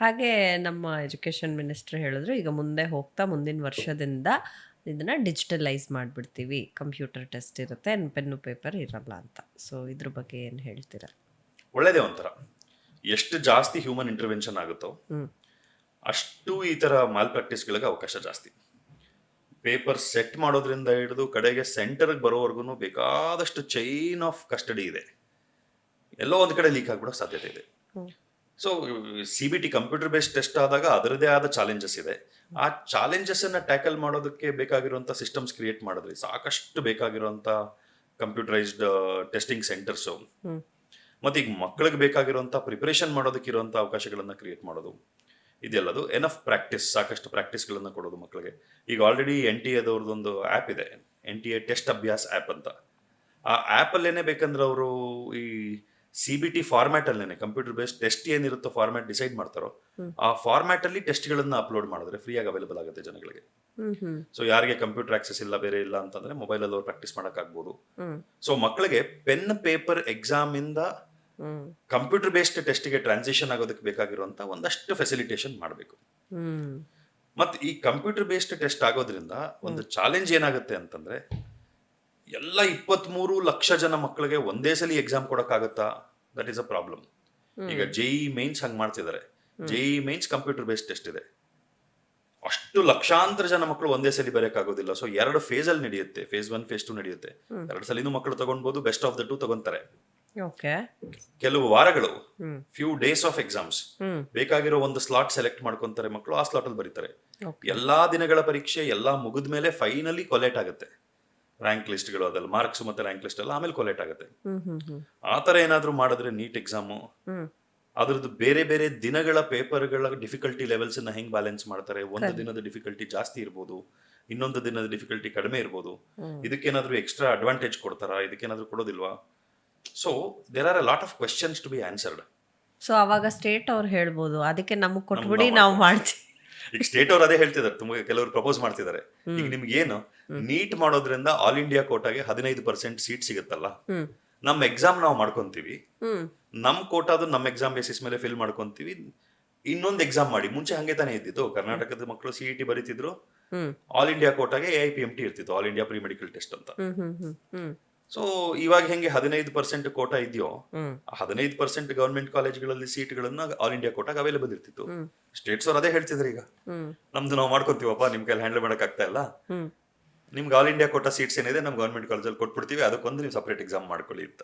ಹಾಗೆ ನಮ್ಮ ಎಜುಕೇಷನ್ ಮಿನಿಸ್ಟರ್ ಹೇಳಿದ್ರು, ಈಗ ಮುಂದೆ ಹೋಗ್ತಾ ಮುಂದಿನ ವರ್ಷದಿಂದ ಇದನ್ನ ಡಿಜಿಟಲೈಸ್ ಮಾಡಿಬಿಡ್ತೀವಿ, ಕಂಪ್ಯೂಟರ್ ಟೆಸ್ಟ್ ಇರುತ್ತೆ, ಪೆನ್ನು ಪೇಪರ್ ಇರಲ್ಲ ಅಂತ. ಸೊ ಇದ್ರ ಬಗ್ಗೆ ಏನು ಹೇಳ್ತೀರಾ? ಒಳ್ಳೇದೇ. ಒಂಥರ ಎಷ್ಟು ಜಾಸ್ತಿ ಹ್ಯೂಮನ್ ಇಂಟರ್ವೆನ್ಷನ್ ಆಗುತ್ತೋ ಅಷ್ಟು ಈ ಥರ ಮಾಲ್ ಪ್ರಾಕ್ಟೀಸ್ಗಳಿಗೆ ಅವಕಾಶ ಜಾಸ್ತಿ. ಪೇಪರ್ ಸೆಟ್ ಮಾಡೋದ್ರಿಂದ ಹಿಡಿದು ಕಡೆಗೆ ಸೆಂಟರ್ಗೆ ಬರೋವರೆಗೂ ಬೇಕಾದಷ್ಟು ಚೈನ್ ಆಫ್ ಕಸ್ಟಡಿ ಇದೆ. ಎಲ್ಲೋ ಒಂದು ಕಡೆ ಲೀಕ್ ಆಗ್ಬಿಡೋ ಸಾಧ್ಯತೆ ಇದೆ. So CBT computer based test ಆದಾಗ ಅದರದೇ ಆದ ಚಾಲೆಂಜಸ್ ಇದೆ. ಆ ಚಾಲೆಂಜಸ್ ಅನ್ನ ಟ್ಯಾಕಲ್ ಮಾಡೋದಕ್ಕೆ ಬೇಕಾಗಿರುವಂಥ ಸಿಸ್ಟಮ್ಸ್ ಕ್ರಿಯೇಟ್ ಮಾಡಿದ್ರಿ, ಸಾಕಷ್ಟು ಬೇಕಾಗಿರುವಂಥ ಕಂಪ್ಯೂಟರೈಸ್ಡ್ ಟೆಸ್ಟಿಂಗ್ ಸೆಂಟರ್ಸು, ಹ್ಮ್. ಮತ್ತು ಈಗ ಮಕ್ಕಳಿಗೆ ಬೇಕಾಗಿರುವಂಥ ಪ್ರಿಪ್ರೇಷನ್ ಮಾಡೋದಕ್ಕಿರುವಂಥ ಅವಕಾಶಗಳನ್ನು ಕ್ರಿಯೇಟ್ ಮಾಡೋದು, ಇದೆಲ್ಲದು ಎನಫ್ ಪ್ರಾಕ್ಟೀಸ್, ಸಾಕಷ್ಟು ಪ್ರಾಕ್ಟೀಸ್ಗಳನ್ನು ಕೊಡೋದು ಮಕ್ಕಳಿಗೆ. ಈಗ ಆಲ್ರೆಡಿ NTA ಆ್ಯಪ್ ಇದೆ, NTA ಟೆಸ್ಟ್ ಅಭ್ಯಾಸ್ ಆ್ಯಪ್ ಅಂತ. ಆ ಆ್ಯಪಲ್ಲೇನೆ ಬೇಕಂದ್ರೆ ಅವರು ಈ CBT ಫಾರ್ಮ್ಯಾಟಲ್ಲೇನೆ ಕಂಪ್ಯೂಟರ್ ಬೇಸ್ಡ್ ಟೆಸ್ಟ್ ಏನಿರುತ್ತೋ ಫಾರ್ಮ್ಯಾಟ್ ಡಿಸೈಡ್ ಮಾಡ್ತಾರೋ ಆ ಫಾರ್ಮ್ಯಾಟಲ್ಲಿ ಟೆಸ್ಟ್ಗಳನ್ನು ಅಪ್ಲೋಡ್ ಮಾಡಿದ್ರೆ ಫ್ರೀಯಾಗಿ ಅವೈಲೇಬಲ್ ಆಗುತ್ತೆ ಜನಗಳಿಗೆ. ಸೊ ಯಾರಿಗೆ ಕಂಪ್ಯೂಟರ್ ಆಕ್ಸೆಸ್ ಇಲ್ಲ, ಬೇರೆ ಇಲ್ಲ ಅಂತಂದ್ರೆ ಮೊಬೈಲಲ್ಲಿ ಅವ್ರು ಪ್ರಾಕ್ಟೀಸ್ ಮಾಡೋಕ್ಕಾಗ್ಬೋದು. ಸೊ ಮಕ್ಕಳಿಗೆ ಪೆನ್ ಪೇಪರ್ ಎಕ್ಸಾಮ್ ಇಂದ ಕಂಪ್ಯೂಟರ್ ಬೇಸ್ಡ್ ಟೆಸ್ಟ್ಗೆ ಟ್ರಾನ್ಸಿಷನ್ ಆಗೋದಕ್ಕೆ ಬೇಕಾಗಿರುವಂತ ಒಂದಷ್ಟು ಫೆಸಿಲಿಟೇಷನ್ ಮಾಡಬೇಕು. ಮತ್ತೆ ಈ ಕಂಪ್ಯೂಟರ್ ಬೇಸ್ಡ್ ಟೆಸ್ಟ್ ಆಗೋದ್ರಿಂದ ಒಂದು ಚಾಲೆಂಜ್ ಏನಾಗುತ್ತೆ ಅಂತಂದ್ರೆ, ಎಲ್ಲ 23 ಲಕ್ಷ ಜನ ಮಕ್ಕಳಿಗೆ ಒಂದೇ ಸಲ ಎಕ್ಸಾಮ್ ಕೊಡಕ್ಕಾಗತ್ತಾ? That is a problem. ಈಗ JEE ಮೇನ್ಸ್ ಹಂಗ್ ಮಾಡ್ತಿದ್ದಾರೆ. JEE mains computer based test ಇದೆ. ಅಷ್ಟು ಲಕ್ಷಾಂತರ ಜನ ಮಕ್ಕಳು ಒಂದೇ ಸಲ ಬರೆಯಕ್ಕಾಗೋದಿಲ್ಲ. ಸೊ 2 ಫೇಸ್ ಅಲ್ಲಿ ನಡೆಯುತ್ತೆ, ಫೇಸ್ 1 ಫೇಸ್ 2 ನಡೆಯುತ್ತೆ. 2 ಸಲಿನೂ ಮಕ್ಕಳು ತಗೊಂಡ್ಬೋದು, ಬೆಸ್ಟ್ ಆಫ್ ದ 2 ತಗೊಂತಾರೆ. ಕೆಲವು ವಾರಗಳು, ಫ್ಯೂ ಡೇಸ್ ಆಫ್ ಎಕ್ಸಾಮ್ಸ್, ಬೇಕಾಗಿರೋ ಒಂದು ಸ್ಲಾಟ್ ಸೆಲೆಕ್ಟ್ ಮಾಡ್ಕೊಂತಾರೆ ಮಕ್ಕಳು, ಆ ಸ್ಲಾಟ್ ಅಲ್ಲಿ ಬರೀತಾರೆ. ಎಲ್ಲಾ ದಿನಗಳ ಪರೀಕ್ಷೆ ಎಲ್ಲಾ ಮುಗಿದ ಮೇಲೆ ಫೈನಲಿ ಕೊಲೇಟ್ ಆಗುತ್ತೆ. ರ್ಯಾಂಕ್ ಲಿಸ್ಟ್ಗಳು ಅದೆಲ್ಲ, ಮಾರ್ಕ್ಸ್ ಮತ್ತೆ ರ್ಯಾಂಕ್ ಲಿಸ್ಟ್ ಎಲ್ಲ ಆಮೇಲೆ ಕೊಲೇಟ್ ಆಗುತ್ತೆ. ಆ ತರ ಏನಾದ್ರೂ ಮಾಡಿದ್ರೆ ನೀಟ್ ಎಕ್ಸಾಮು ಅದ್ರದ್ದು ಬೇರೆ ಬೇರೆ ದಿನಗಳ ಪೇಪರ್ಗಳ ಡಿಫಿಕಲ್ಟಿ ಲೆವೆಲ್ಸ್ ನ ಹೆಂಗ್ ಬ್ಯಾಲೆನ್ಸ್ ಮಾಡ್ತಾರೆ, ಒಂದು ದಿನದ ಡಿಫಿಕಲ್ಟಿ ಜಾಸ್ತಿ ಇರ್ಬೋದು, ಇನ್ನೊಂದು ದಿನದ ಡಿಫಿಕಲ್ಟಿ ಕಡಿಮೆ ಇರ್ಬೋದು. ಇದಕ್ಕೇನಾದ್ರೂ ಎಕ್ಸ್ಟ್ರಾ ಅಡ್ವಾಂಟೇಜ್ ಕೊಡ್ತಾರಾ, ಇದಕ್ಕೇನಾದ್ರೂ ಕೊಡೋದಿಲ್ವಾ? So there are a lot of questions to be answered. So ಅವಾಗ ಸ್ಟೇಟ್ ಅವ್ರು ಹೇಳ್ಬೋದು, ಅದಕ್ಕೆ ನಮಗೆ ಕೊಟ್ಬಿಡಿ, ನಾವು ಮಾಡ್ತೀವಿ. ಈಗ ಸ್ಟೇಟ್ ಅವ್ರು ಅದೇ ಹೇಳ್ತಿದ್ದಾರೆ, ತುಂಬಾ ಕೆಲವರು ಪ್ರಪೋಸ್ ಮಾಡ್ತಿದ್ದಾರೆ. ಈಗ ನಿಮ್ಗೆ ಏನು ನೀಟ್ ಮಾಡೋದ್ರಿಂದ ಆಲ್ ಇಂಡಿಯಾ ಕೋಟಾಗೆ 15% ಸೀಟ್ ಸಿಗುತ್ತಲ್ಲ, ನಮ್ ಎಕ್ಸಾಮ್ ನಾವು ಮಾಡ್ಕೊಂತೀವಿ, ನಮ್ ಕೋಟಾದು ನಮ್ ಎಕ್ಸಾಮ್ ಬೇಸಿಸ್ ಮೇಲೆ ಫಿಲ್ ಮಾಡ್ಕೊಂತೀವಿ, ಇನ್ನೊಂದು ಎಕ್ಸಾಮ್ ಮಾಡಿ. ಮುಂಚೆ ಹಂಗೆ ತಾನೇ ಇದ್ದಿತ್ತು, ಕರ್ನಾಟಕದ ಮಕ್ಕಳು CET ಬರೀತಿದ್ರು, ಆಲ್ ಇಂಡಿಯಾ ಕೋಟಾಗೆ AIPMT ಇರ್ತಿತ್ತು, all India pre medical test ಅಂತ. ಸೊ ಇವಾಗ ಹೆಂಗೆ 15% ಕೋಟಾ ಇದೆಯೋ, 15% ಗವರ್ಮೆಂಟ್ ಕಾಲೇಜ್ಗಳಲ್ಲಿ ಸೀಟ್ಗಳನ್ನ ಆಲ್ ಇಂಡಿಯಾ ಕೋಟಾಗ ಅವೈಲೇಬಲ್ ಇರ್ತಿತ್ತು. ಸ್ಟೇಟ್ಸ್ ಅವ್ರು ಅದೇ ಹೇಳ್ತಿದ್ರು, ಈಗ ನಮ್ದು ನಾವು ಮಾಡ್ಕೊಂತೀವಪ್ಪ, ನಿಮ್ ಕೈಲಿ ಹ್ಯಾಂಡಲ್ ಮಾಡಕ್ ಆಗ್ತಾ ಇಲ್ಲ, ನಿಮ್ಗೆ ಆಲ್ ಇಂಡಿಯಾ ಕೋಟಾ ಸೀಟ್ಸ್ ಏನಿದೆ ನಮ್ ಗವರ್ಮೆಂಟ್ ಕಾಲೇಜಲ್ಲಿ ಕೊಟ್ಬಿಡ್ತೀವಿ, ಅದಕ್ಕೊಂದು ನೀವು ಸಪರೇಟ್ ಎಕ್ಸಾಮ್ ಮಾಡ್ಕೊಳ್ಳಿ ಅಂತ.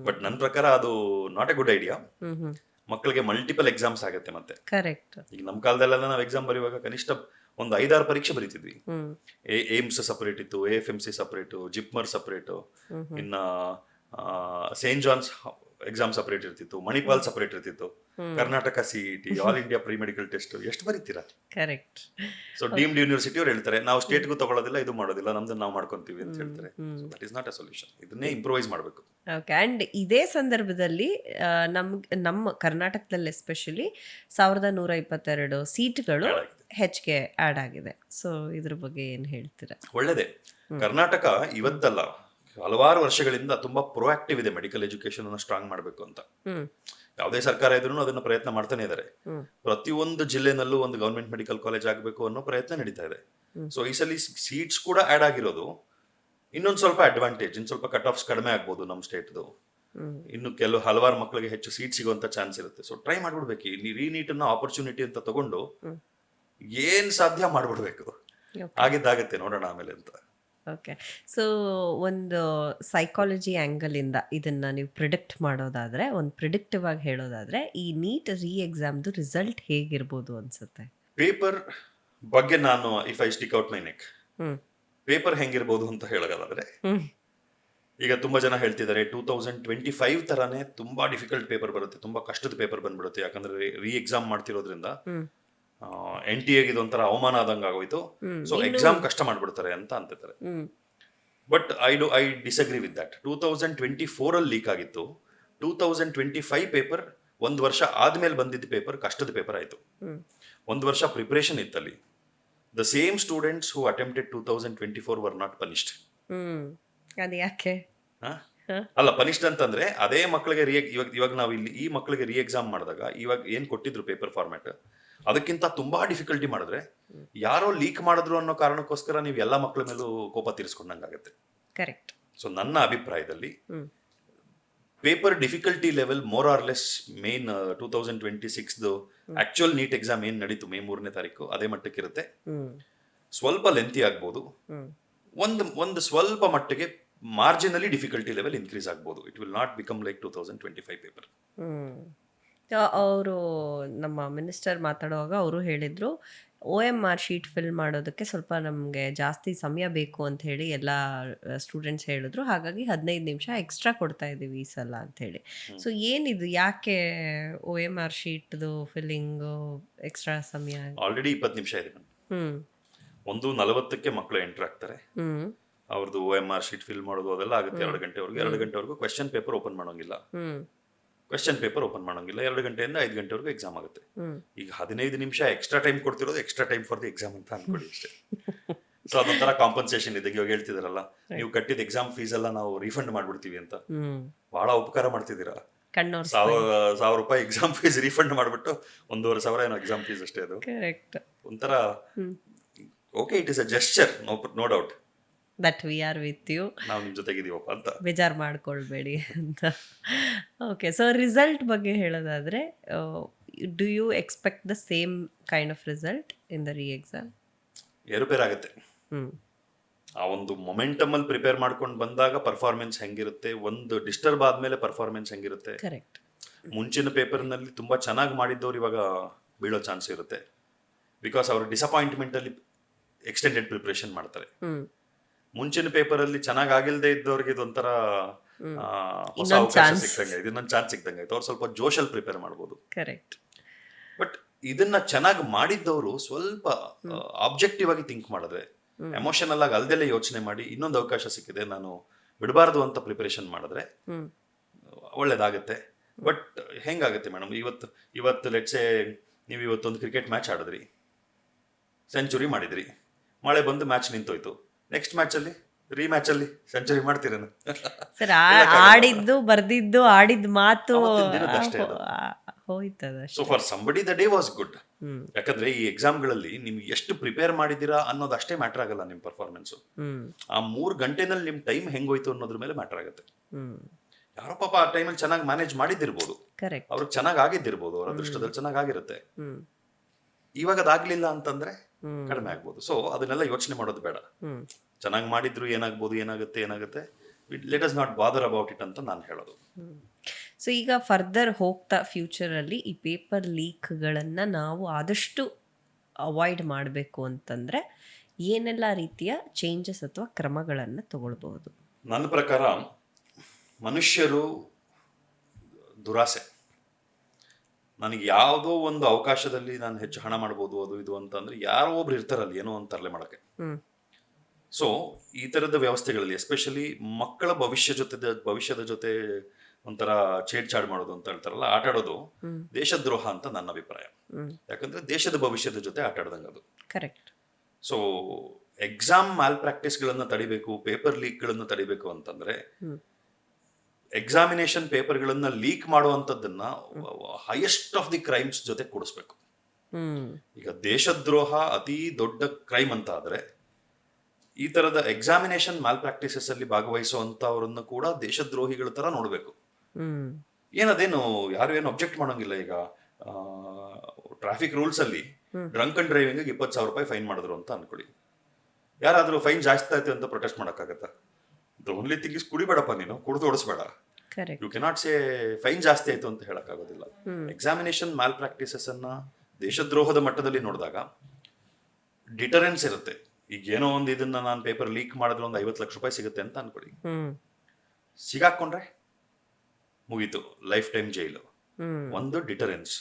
ಬಟ್ ನನ್ನ ಪ್ರಕಾರ ಅದು ನಾಟ್ ಎ ಗುಡ್ ಐಡಿಯಾ. ಮಕ್ಕಳಿಗೆ ಮಲ್ಟಿಪಲ್ ಎಕ್ಸಾಮ್ಸ್ ಆಗುತ್ತೆ ಮತ್ತೆ. ಕರೆಕ್ಟ್. ಈಗ ನಮ್ಮ ಕಾಲದಲ್ಲೆಲ್ಲ ನಾವು ಎಕ್ಸಾಮ್ ಬರೆಯುವಾಗ ಕನಿಷ್ಠ ಒಂದು 5-6 ಪರೀಕ್ಷೆ ಬರೀತಿದ್ವಿ. ಏಮ್ಸ್ ಸಪರೇಟ್ ಇತ್ತು, AFMC ಸಪರೇಟು, ಜಿಪ್ಮರ್ ಸಪರೇಟು, ಇನ್ನ ಸೇಂಟ್ ಜಾನ್ಸ್ ಎಕ್ಸಾಮ್ ಸಪರೇಟ್ ಇರ್ತಿತ್ತು, ಮಣಿಪಾಲ್ ಸಪರೇಟ್ ಇರ್ತಿತ್ತು, Karnataka CET, all India pre medical test, ಎಷ್ಟು ಬರೀತೀರಾ? ಕರೆಕ್ಟ್. ಸೊ ಡೀಮ್ಡ್ ಯೂನಿವರ್ಸಿಟಿ ಅವ್ರು ಹೇಳ್ತಾರೆ, ನಾವು ಸ್ಟೇಟ್ಗೂ ತಗೊಳ್ಳೋದಿಲ್ಲ, ಇದು ಮಾಡೋದಿಲ್ಲ, ನಮ್ದನ್ನ ನಾವು ಮಾಡ್ಕೊಂತೀವಿ ಅಂತ ಹೇಳ್ತಾರೆ. That is not a solution. ಇದನ್ನೇ ಇಂಪ್ರೂವೈಸ್ ಮಾಡಬೇಕು. ಓಕೆ. ಆ್ಯಂಡ್ ಇದೇ ಸಂದರ್ಭದಲ್ಲಿ ನಮ್ಮ ಕರ್ನಾಟಕದಲ್ಲಿ ಎಸ್ಪೆಷಲಿ 1122 ಸೀಟ್ಗಳು ಹೆಚ್ಚಿಗೆ ಆ್ಯಡ್ ಆಗಿದೆ. ಸೊ ಇದ್ರ ಬಗ್ಗೆ ಏನು ಹೇಳ್ತೀರಾ? ಒಳ್ಳೇದೇ. ಕರ್ನಾಟಕ ಇವತ್ತಲ್ಲ, ಹಲವಾರು ವರ್ಷಗಳಿಂದ ತುಂಬಾ ಪ್ರೊಆಕ್ಟಿವ್ ಇದೆ ಮೆಡಿಕಲ್ ಎಜುಕೇಶನ್ ಅನ್ನು ಸ್ಟ್ರಾಂಗ್ ಮಾಡಬೇಕು ಅಂತ. ಯಾವುದೇ ಸರ್ಕಾರ ಇದ್ರೂ ಅದನ್ನ ಪ್ರಯತ್ನ ಮಾಡ್ತಾನೆ ಇದ್ದಾರೆ. ಪ್ರತಿಯೊಂದು ಜಿಲ್ಲೆನಲ್ಲೂ ಒಂದು ಗವರ್ಮೆಂಟ್ ಮೆಡಿಕಲ್ ಕಾಲೇಜ್ ಆಗಬೇಕು ಅನ್ನೋ ಪ್ರಯತ್ನ ನಡೀತಾ ಇದೆ. ಸೊ ಈ ಸಲ ಸೀಟ್ಸ್ ಕೂಡ ಆಡ್ ಆಗಿರೋದು ಇನ್ನೊಂದು ಸ್ವಲ್ಪ ಅಡ್ವಾಂಟೇಜ್, ಇನ್ನು ಸ್ವಲ್ಪ ಕಟ್ ಆಫ್ಸ್ ಕಡಿಮೆ ಆಗ್ಬೋದು ನಮ್ಮ ಸ್ಟೇಟ್ದು. ಇನ್ನು ಹಲವಾರು ಮಕ್ಕಳಿಗೆ ಹೆಚ್ಚು ಸೀಟ್ ಸಿಗುವಂತ ಚಾನ್ಸ್ ಇರುತ್ತೆ. ಸೊ ಟ್ರೈ ಮಾಡ್ಬಿಡ್ಬೇಕು, ಈ ನೀಟ್ ಅನ್ನ ಆಪರ್ಚುನಿಟಿ ಅಂತ ತಗೊಂಡು ಏನ್ ಸಾಧ್ಯ ಮಾಡ್ಬಿಡ್ಬೇಕು. ಆಗಿದ್ದಾಗತ್ತೆ, ನೋಡೋಣ ಆಮೇಲೆ ಅಂತ. ಓಕೆ. ಸೊ ಒಂದು ಸೈಕಾಲಜಿ ಆ್ಯಂಗಲಿಂದ ಇದನ್ನು ನೀವು ಪ್ರಿಡಿಕ್ಟ್ ಮಾಡೋದಾದರೆ, ಒಂದು ಪ್ರಿಡಿಕ್ಟಿವ್ ಆಗಿ ಹೇಳೋದಾದರೆ, ಈ ನೀಟ್ ಎಕ್ಸಾಮ್ದು ರಿಸಲ್ಟ್ ಹೇಗಿರ್ಬೋದು ಅನ್ಸುತ್ತೆ? ಪೇಪರ್ ಬಗ್ಗೆ ನಾನು if I stick out my neck, paper ಹೆಂಗಿರ್ಬೋದು ಅಂತ ಹೇಳೋದಾದ್ರೆ, ಈಗ ತುಂಬಾ ಜನ ಹೇಳ್ತಿದ್ದಾರೆ 2025 ತರಾನೇ ತುಂಬಾ ಡಿಫಿಕಲ್ಟ್ ಪೇಪರ್ ಬರುತ್ತೆ, ತುಂಬಾ ಕಷ್ಟದ ಪೇಪರ್ ಬಂದ್ಬಿಡುತ್ತೆ, ಯಾಕಂದ್ರೆ ಎಕ್ಸಾಮ್ ಮಾಡ್ತಿರೋದ್ರಿಂದ NTA ಇದೊಂಥರ ಅವಮಾನ ಆದಂಗೆ ಆಗೋಯ್ತು, ಸೊ ಎಕ್ಸಾಮ್ ಕಷ್ಟ ಮಾಡ್ಬಿಡ್ತಾರೆ ಅಂತ ಅಂತಿದ್ದಾರೆ. But I disagree with that. 2024 ಅಲ್ಲಿ ಲೀಕ್ ಆಗಿತ್ತು, 2025 ಪೇಪರ್ 1 ವರ್ಷ ಆದ್ಮೇಲೆ ಬಂದಿದ್ದ ಪೇಪರ್ ಕಷ್ಟದ ಪೇಪರ್ ಆಯ್ತು. 1 ವರ್ಷ ಪ್ರಿಪರೇಷನ್ ಇತ್ತಲ್ಲಿ. The same students who attempted 2024 were not punished. ಅದು ಯಾಕೆ? ಅಲ್ಲ, ಪನಿಷ್ಡ್ ಅಂತಂದ್ರೆ ಅದೇ ಮಕ್ಕಳಿಗೆ ಇವಾಗ ನಾವು ಇಲ್ಲಿ ಈ ಮಕ್ಕಳಿಗೆ ಎಕ್ಸಾಮ್ ಮಾಡಿದಾಗ ಇವಾಗ ಏನ್ ಕೊಟ್ಟಿದ್ರು ಪೇಪರ್ ಫಾರ್ಮ್ಯಾಟ್, ಅದಕ್ಕಿಂತ ತುಂಬಾ ಡಿಫಿಕಲ್ಟಿ ಮಾಡಿದ್ರೆ, ಯಾರೋ ಲೀಕ್ ಮಾಡಿದ್ರು ಅನ್ನೋ ಕಾರಣಕ್ಕೋಸ್ಕರ ನೀವು ಎಲ್ಲಾ ಮಕ್ಕಳ ಮೇಲೂ ಕೋಪ ತೀರಿಸ್ಕೊಂಡಂಗಾಗತ್ತೆ. ಕರೆಕ್ಟ್. ಸೊ ನನ್ನ ಅಭಿಪ್ರಾಯದಲ್ಲಿ paper difficulty level more or less main 2026 actual NEET exam ಏನ್ ನಡೀತು ಮೇ 3ನೇ ತಾರೀಕು ಅದೇ ಮಟ್ಟಕ್ಕೆ ಇರುತ್ತೆ. ಸ್ವಲ್ಪ ಲೆಂತಿ ಆಗ್ಬೋದು, ಒಂದು ಸ್ವಲ್ಪ ಮಟ್ಟಿಗೆ ಮಾರ್ಜಿನಲಿ ಡಿಫಿಕಲ್ಟಿ ಲೆವೆಲ್ ಇನ್ಕ್ರೀಸ್ ಆಗ್ಬೋದು. It will not become like 2025 paper. ಅವರು ನಮ್ಮ ಮಿನಿಸ್ಟರ್ ಮಾತಾಡುವಾಗ ಅವರು ಹೇಳಿದ್ರು OMR ಶೀಟ್ ಫಿಲ್ ಮಾಡೋದಕ್ಕೆ ಸ್ವಲ್ಪ ನಮಗೆ ಜಾಸ್ತಿ ಸಮಯ ಬೇಕು ಅಂತ ಹೇಳಿ ಎಲ್ಲ ಸ್ಟೂಡೆಂಟ್ಸ್ ಹೇಳಿದ್ರು, ಹಾಗಾಗಿ 15 ನಿಮಿಷ ಎಕ್ಸ್ಟ್ರಾ ಕೊಡ್ತಾ ಇದ್ದೀವಿ ಈ ಸಲ ಅಂತ ಹೇಳಿ. ಸೊ ಏನಿದು, ಯಾಕೆ OMR ಶೀಟ್ದು ಫಿಲ್ಲಿಂಗು ಎಕ್ಸ್ಟ್ರಾ ಸಮಯ? ಆಲ್ರೆಡಿ 20 ನಿಮಿಷ ಇದೆ ಮೇಡಮ್. ಹ್ಮ್ 1:40 ಮಕ್ಕಳು ಎಂಟರ್ ಆಗ್ತಾರೆ. ಹ್ಮ್ ಅವ್ರದ್ದು OMR ಶೀಟ್ ಫಿಲ್ ಮಾಡೋದು ಅದೆಲ್ಲ ಆಗುತ್ತೆ 2 ಗಂಟೆವರೆಗೂ. 2 ಗಂಟೆವರೆಗೂ ಕ್ವೆಶ್ಚನ್ ಪೇಪರ್ ಓಪನ್ ಮಾಡೋಂಗಿಲ್ಲ. ಹ್ಮ್ 2 ಗಂಟೆಯಿಂದ 5 ಗಂಟೆವರೆಗೂ ಎಕ್ಸಾಮ್ ಆಗುತ್ತೆ. ಹ್ಮ್ ಈಗ 15 ನಿಮಿಷ ಎಕ್ಸ್ಟ್ರಾ ಟೈಮ್ ಕೊಡ್ತಿರೋದು extra time for the exam ಅಂತ ಅನ್ಕೊಳ್ಳಿ ಅಷ್ಟೇ. ಸೊ ಅದೊಂಥರ ಕಾಂಪನ್ಸೇಷನ್ ಇದೆ. ಇವಾಗ ಹೇಳ್ತಿದಾರಲ್ಲ, ನೀವು ಕಟ್ಟಿದ ಎಕ್ಸಾಮ್ ಫೀಸ್ ಎಲ್ಲ ನಾವು ರೀಫಂಡ್ ಮಾಡ್ಬಿಡ್ತೀವಿ ಅಂತ. ಹ್ಮ್ ಬಹಳ ಉಪಕಾರ ಮಾಡ್ತಿದ್ದೀರಾ. ಕಣ್ಣೋರ್ 1,000 ರೂಪಾಯಿ ಎಕ್ಸಾಮ್ ಫೀಸ್ ರೀಫಂಡ್ ಮಾಡ್ಬಿಟ್ಟು 1,500 ಏನೋ ಎಕ್ಸಾಮ್ ಫೀಸ್ ಅಷ್ಟೇ. ಅದು ಕರೆಕ್ಟ್. ಒಂಥರ okay, it is a gesture, no doubt. That we are with you, ನಾವು ನಿಮ್ ಜೊತೆಗಿದೀವಪ್ಪ ಅಂತ. ಬೇಜಾರು ಮಾಡ್ಕೊಳ್ಬೇಡಿ ಅಂತ. ಓಕೆ, ಸೊ ರಿಸಲ್ಟ್ ಬಗ್ಗೆ ಹೇಳೋದಾದ್ರೆ, do you expect the same kind of result in the re exam? ಏರುಪೇರಾಗುತ್ತೆ. ಹ್ಮ್ ಆ ಒಂದು ಮೊಮೆಂಟಮ್ ಅಲ್ಲಿ ಪ್ರಿಪೇರ್ ಮಾಡ್ಕೊಂಡು ಬಂದಾಗ ಪರ್ಫಾರ್ಮೆನ್ಸ್ ಹೆಂಗಿರುತ್ತೆ, ಒಂದು ಡಿಸ್ಟರ್ಬ್ ಆದ್ಮೇಲೆ ಪರ್ಫಾರ್ಮೆನ್ಸ್ ಹೆಂಗಿರುತ್ತೆ. ಕರೆಕ್ಟ್. ಮುಂಚಿನ ಪೇಪರ್ನಲ್ಲಿ ತುಂಬಾ ಚೆನ್ನಾಗಿ ಮಾಡಿದ್ದವ್ರು ಇವಾಗ ಬೀಳೋ ಚಾನ್ಸ್ ಇರುತ್ತೆ. ಬಿಕಾಸ್ ಅವರು ಡಿಸಪಾಯಿಂಟ್ಮೆಂಟ್ ಅಲ್ಲಿ ಎಕ್ಸ್ಟೆಂಡೆಡ್ ಪ್ರಿಪರೇಷನ್ ಮಾಡ್ತಾರೆ. ಹ್ಮ್ ಮುಂಚಿನ ಪೇಪರ್ ಅಲ್ಲಿ ಚೆನ್ನಾಗಿ ಆಗಿಲ್ದೇ ಇದ್ದವ್ರಿಗೆ ಇದೊಂಥರ ಹೊಸ ಇನ್ನೊಂದ್ ಅವಕಾಶ chance. ಸಿಕ್ಕಂಗೆ, ಇನ್ನೊಂದು ಚಾನ್ಸ್ ಸಿಕ್ಕಂಗೆ. ಅವ್ರು ಸ್ವಲ್ಪ ಜೋಶಲ್ಲಿ ಪ್ರಿಪೇರ್ ಮಾಡ್ಬೋದು. ಕರೆಕ್ಟ್. ಬಟ್ ಇದನ್ನ ಚೆನ್ನಾಗಿ ಮಾಡಿದ್ದವರು ಸ್ವಲ್ಪ ಆಬ್ಜೆಕ್ಟಿವ್ ಆಗಿ ಥಿಂಕ್ ಮಾಡಿದ್ರೆ, ಎಮೋಷನಲ್ ಆಗಿ ಅಲ್ದೆಲ್ಲ ಯೋಚನೆ ಮಾಡಿ ಇನ್ನೊಂದು ಅವಕಾಶ ಸಿಕ್ಕಿದೆ ನಾನು ಬಿಡಬಾರ್ದು ಅಂತ ಪ್ರಿಪರೇಷನ್ ಮಾಡಿದ್ರೆ ಹ್ಮ್ ಒಳ್ಳೇದಾಗುತ್ತೆ. ಬಟ್ ಹೆಂಗಾಗುತ್ತೆ ಮೇಡಮ್, ಇವತ್ತು ಲೆಟ್ಸೆ ನೀವು ಇವತ್ತೊಂದು ಕ್ರಿಕೆಟ್ ಮ್ಯಾಚ್ ಆಡಿದ್ರಿ, ಸೆಂಚುರಿ ಮಾಡಿದ್ರಿ, ಮಳೆ ಬಂದು ಮ್ಯಾಚ್ ನಿಂತೋಯ್ತು. ನೆಕ್ಸ್ಟ್ ಮ್ಯಾಚಲ್ಲಿ ಮ್ಯಾಚಲ್ಲಿ ಸೆಂಚುರಿ ಮಾಡ್ತೀರೇನು? ಸರ್, ಆಡಿದ್ದು ಬರ್ದಿದ್ದು ಆಡಿದ ಮಾತು ಅವತ್ತಿನ ದಿನದ್ದಷ್ಟೇ ಅದು. ಹೋಯ್ತದ. So for somebody the day was good. ಹ್ಮ್ ಯಾಕಂದ್ರೆ ಈ ಎಕ್ಸಾಮ್ಗಳಲ್ಲಿ ನಿಮ್ಗೆ ಎಷ್ಟು ಪ್ರಿಪೇರ್ ಮಾಡಿದ್ದೀರಾ ಅನ್ನೋದು ಅಷ್ಟೇ ಮ್ಯಾಟರ್ ಆಗಲ್ಲ. ನಿಮ್ಮ ಪರ್ಫಾರ್ಮೆನ್ಸ್ ಹ್ಮ್ ಆ 3 ಗಂಟೆನಲ್ಲಿ ನಿಮ್ ಟೈಮ್ ಹೆಂಗೋಯ್ತು ಅನ್ನೋದ್ರ ಮೇಲೆ ಮ್ಯಾಟರ್ ಆಗುತ್ತೆ. ಹ್ಮ್ ಯಾರೋ ಪಾಪ ಆ ಟೈಮಲ್ಲಿ ಚೆನ್ನಾಗಿ ಮ್ಯಾನೇಜ್ ಮಾಡಿದ್ದಿರ್ಬೋದು, ಕರೆಕ್ಟ್. ಅವ್ರಿಗೆ ಚೆನ್ನಾಗಿ ಆಗಿದ್ದಿರ್ಬೋದು, ಅವ್ರ ಅದೃಷ್ಟದಲ್ಲಿ ಚೆನ್ನಾಗಿ ಆಗಿರುತ್ತೆ. ಹ್ಮ್ ಇವಾಗ ಅದಾಗ್ಲಿಲ್ಲ ಅಂತಂದ್ರೆ ಹ್ಮ್ ಕಡಿಮೆ ಆಗ್ಬೋದು. ಸೊ ಅದನ್ನೆಲ್ಲ ಯೋಚನೆ ಮಾಡೋದು ಬೇಡ. ಹ್ಮ್ ಚೆನ್ನಾಗಿ ಮಾಡಿದ್ರು ಏನಾಗ್ಬೋದು, ಏನಾಗುತ್ತೆ, let us not bother about it ಅಂತ ನಾನು ಹೇಳೋದು. ಸೊ ಈಗ ಫರ್ದರ್ ಹೋಗ್ತಾ ಫ್ಯೂಚರಲ್ಲಿ ಈ ಪೇಪರ್ ಲೀಕ್ಗಳನ್ನು ನಾವು ಆದಷ್ಟು ಅವಾಯ್ಡ್ ಮಾಡಬೇಕು ಅಂತಂದರೆ ಏನೆಲ್ಲ ರೀತಿಯ ಚೇಂಜಸ್ ಅಥವಾ ಕ್ರಮಗಳನ್ನು ತಗೊಳ್ಬಹುದು? ನನ್ನ ಪ್ರಕಾರ ಮನುಷ್ಯರು ದುರಾಸೆ. ನನಗೆ ಯಾವುದೋ ಒಂದು ಅವಕಾಶದಲ್ಲಿ ನಾನು ಹೆಚ್ಚು ಹಣ ಮಾಡ್ಬೋದು ಅದು ಇದು ಅಂತಂದ್ರೆ ಯಾರೋ ಒಬ್ರು ಇರ್ತಾರಲ್ಲಿ ಏನೋ ಒಂದು ತರಲೆ ಮಾಡೋಕ್ಕೆ. ಹ್ಮ್ ಸೊ ಈ ಥರದ ವ್ಯವಸ್ಥೆಗಳಲ್ಲಿ ಎಸ್ಪೆಷಲಿ ಮಕ್ಕಳ ಭವಿಷ್ಯದ ಜೊತೆ ಒಂಥರ ಛೇಡ್ಛಾಡ್ ಮಾಡೋದು ಅಂತ ಹೇಳ್ತಾರಲ್ಲ, ಆಟಾಡೋದು ದೇಶದ್ರೋಹ ಅಂತ ನನ್ನ ಅಭಿಪ್ರಾಯ. ಯಾಕಂದ್ರೆ ದೇಶದ ಭವಿಷ್ಯದ ಜೊತೆ ಆಟಾಡ್ದಂಗೆ ಅದು. ಕರೆಕ್ಟ್. ಸೊ ಎಕ್ಸಾಮ್ ಮ್ಯಾಲ್ ಪ್ರಾಕ್ಟೀಸ್ಗಳನ್ನು ತಡಿಬೇಕು, ಪೇಪರ್ ಲೀಕ್ಗಳನ್ನು ತಡಿಬೇಕು ಅಂತಂದ್ರೆ ಎಕ್ಸಾಮಿನೇಷನ್ ಪೇಪರ್ಗಳನ್ನ ಲೀಕ್ ಮಾಡುವಂಥದ್ದನ್ನ ಹೈಯೆಸ್ಟ್ ಆಫ್ ದಿ ಕ್ರೈಮ್ಸ್ ಜೊತೆ ಕೂಡಿಸ್ಬೇಕು. ಈಗ ದೇಶದ್ರೋಹ ಅತಿ ದೊಡ್ಡ ಕ್ರೈಮ್ ಅಂತ ಆದ್ರೆ ಈ ತರದ ಎಕ್ಸಾಮಿನೇಷನ್ ಮ್ಯಾಲ್ ಪ್ರಾಕ್ಟೀಸಸ್ ಅಲ್ಲಿ ಭಾಗವಹಿಸುವಂತವರನ್ನು ಕೂಡ ದೇಶದ್ರೋಹಿಗಳ ತರ ನೋಡ್ಬೇಕು. ಏನದೇನು ಯಾರು ಏನು ಅಬ್ಜೆಕ್ಟ್ ಮಾಡೋಂಗಿಲ್ಲ. ಈಗ ಟ್ರಾಫಿಕ್ ರೂಲ್ಸ್ ಅಲ್ಲಿ ಡ್ರಂಕ್ ಅಂಡ್ ಡ್ರೈವಿಂಗ್ 20,000 ರೂಪಾಯಿ ಫೈನ್ ಮಾಡಿದ್ರು ಅಂತ ಅನ್ಕೊಳ್ಳಿ. ಯಾರಾದ್ರೂ ಫೈನ್ ಜಾಸ್ತಿ ಆಯ್ತು ಅಂತ ಪ್ರೊಟೆಸ್ಟ್ ಮಾಡಕ್ಕಾಗತ್ತಾ? ದ ಓನ್ಲಿ ಥಿಂಗ್ ಇಸ್ ಕುಡಿಬೇಡಪ್ಪ, ನೀನು ಕುಡಿದು ಓಡಿಸ್ಬೇಡ. ಯು ಕೆನಾಟ್ ಸೇ ಫೈನ್ ಜಾಸ್ತಿ ಆಯ್ತು ಅಂತ ಹೇಳಕ್ಕಾಗೋದಿಲ್ಲ. ಎಕ್ಸಾಮಿನೇಷನ್ ಮ್ಯಾಲ್ ಪ್ರಾಕ್ಟೀಸಸ್ ಅನ್ನ ದೇಶದ್ರೋಹದ ಮಟ್ಟದಲ್ಲಿ ನೋಡಿದಾಗ ಡಿಟರೆನ್ಸ್ ಇರುತ್ತೆ. ಈಗ ಏನೋ ಒಂದು ಇದನ್ನ ನಾನು ಪೇಪರ್ ಲೀಕ್ ಮಾಡಿದ್ರೆ ಒಂದು 50 ಲಕ್ಷ ರೂಪಾಯಿ ಸಿಗುತ್ತೆ ಅಂತ ಅನ್ಕೊಳ್ಳಿ. ಸಿಗಾಕೊಂಡ್ರೆ ಮುಗೀತು, ಲೈಫ್ ಟೈಮ್ ಜೈಲು. ಒಂದು ಡಿಟರೆನ್ಸ್.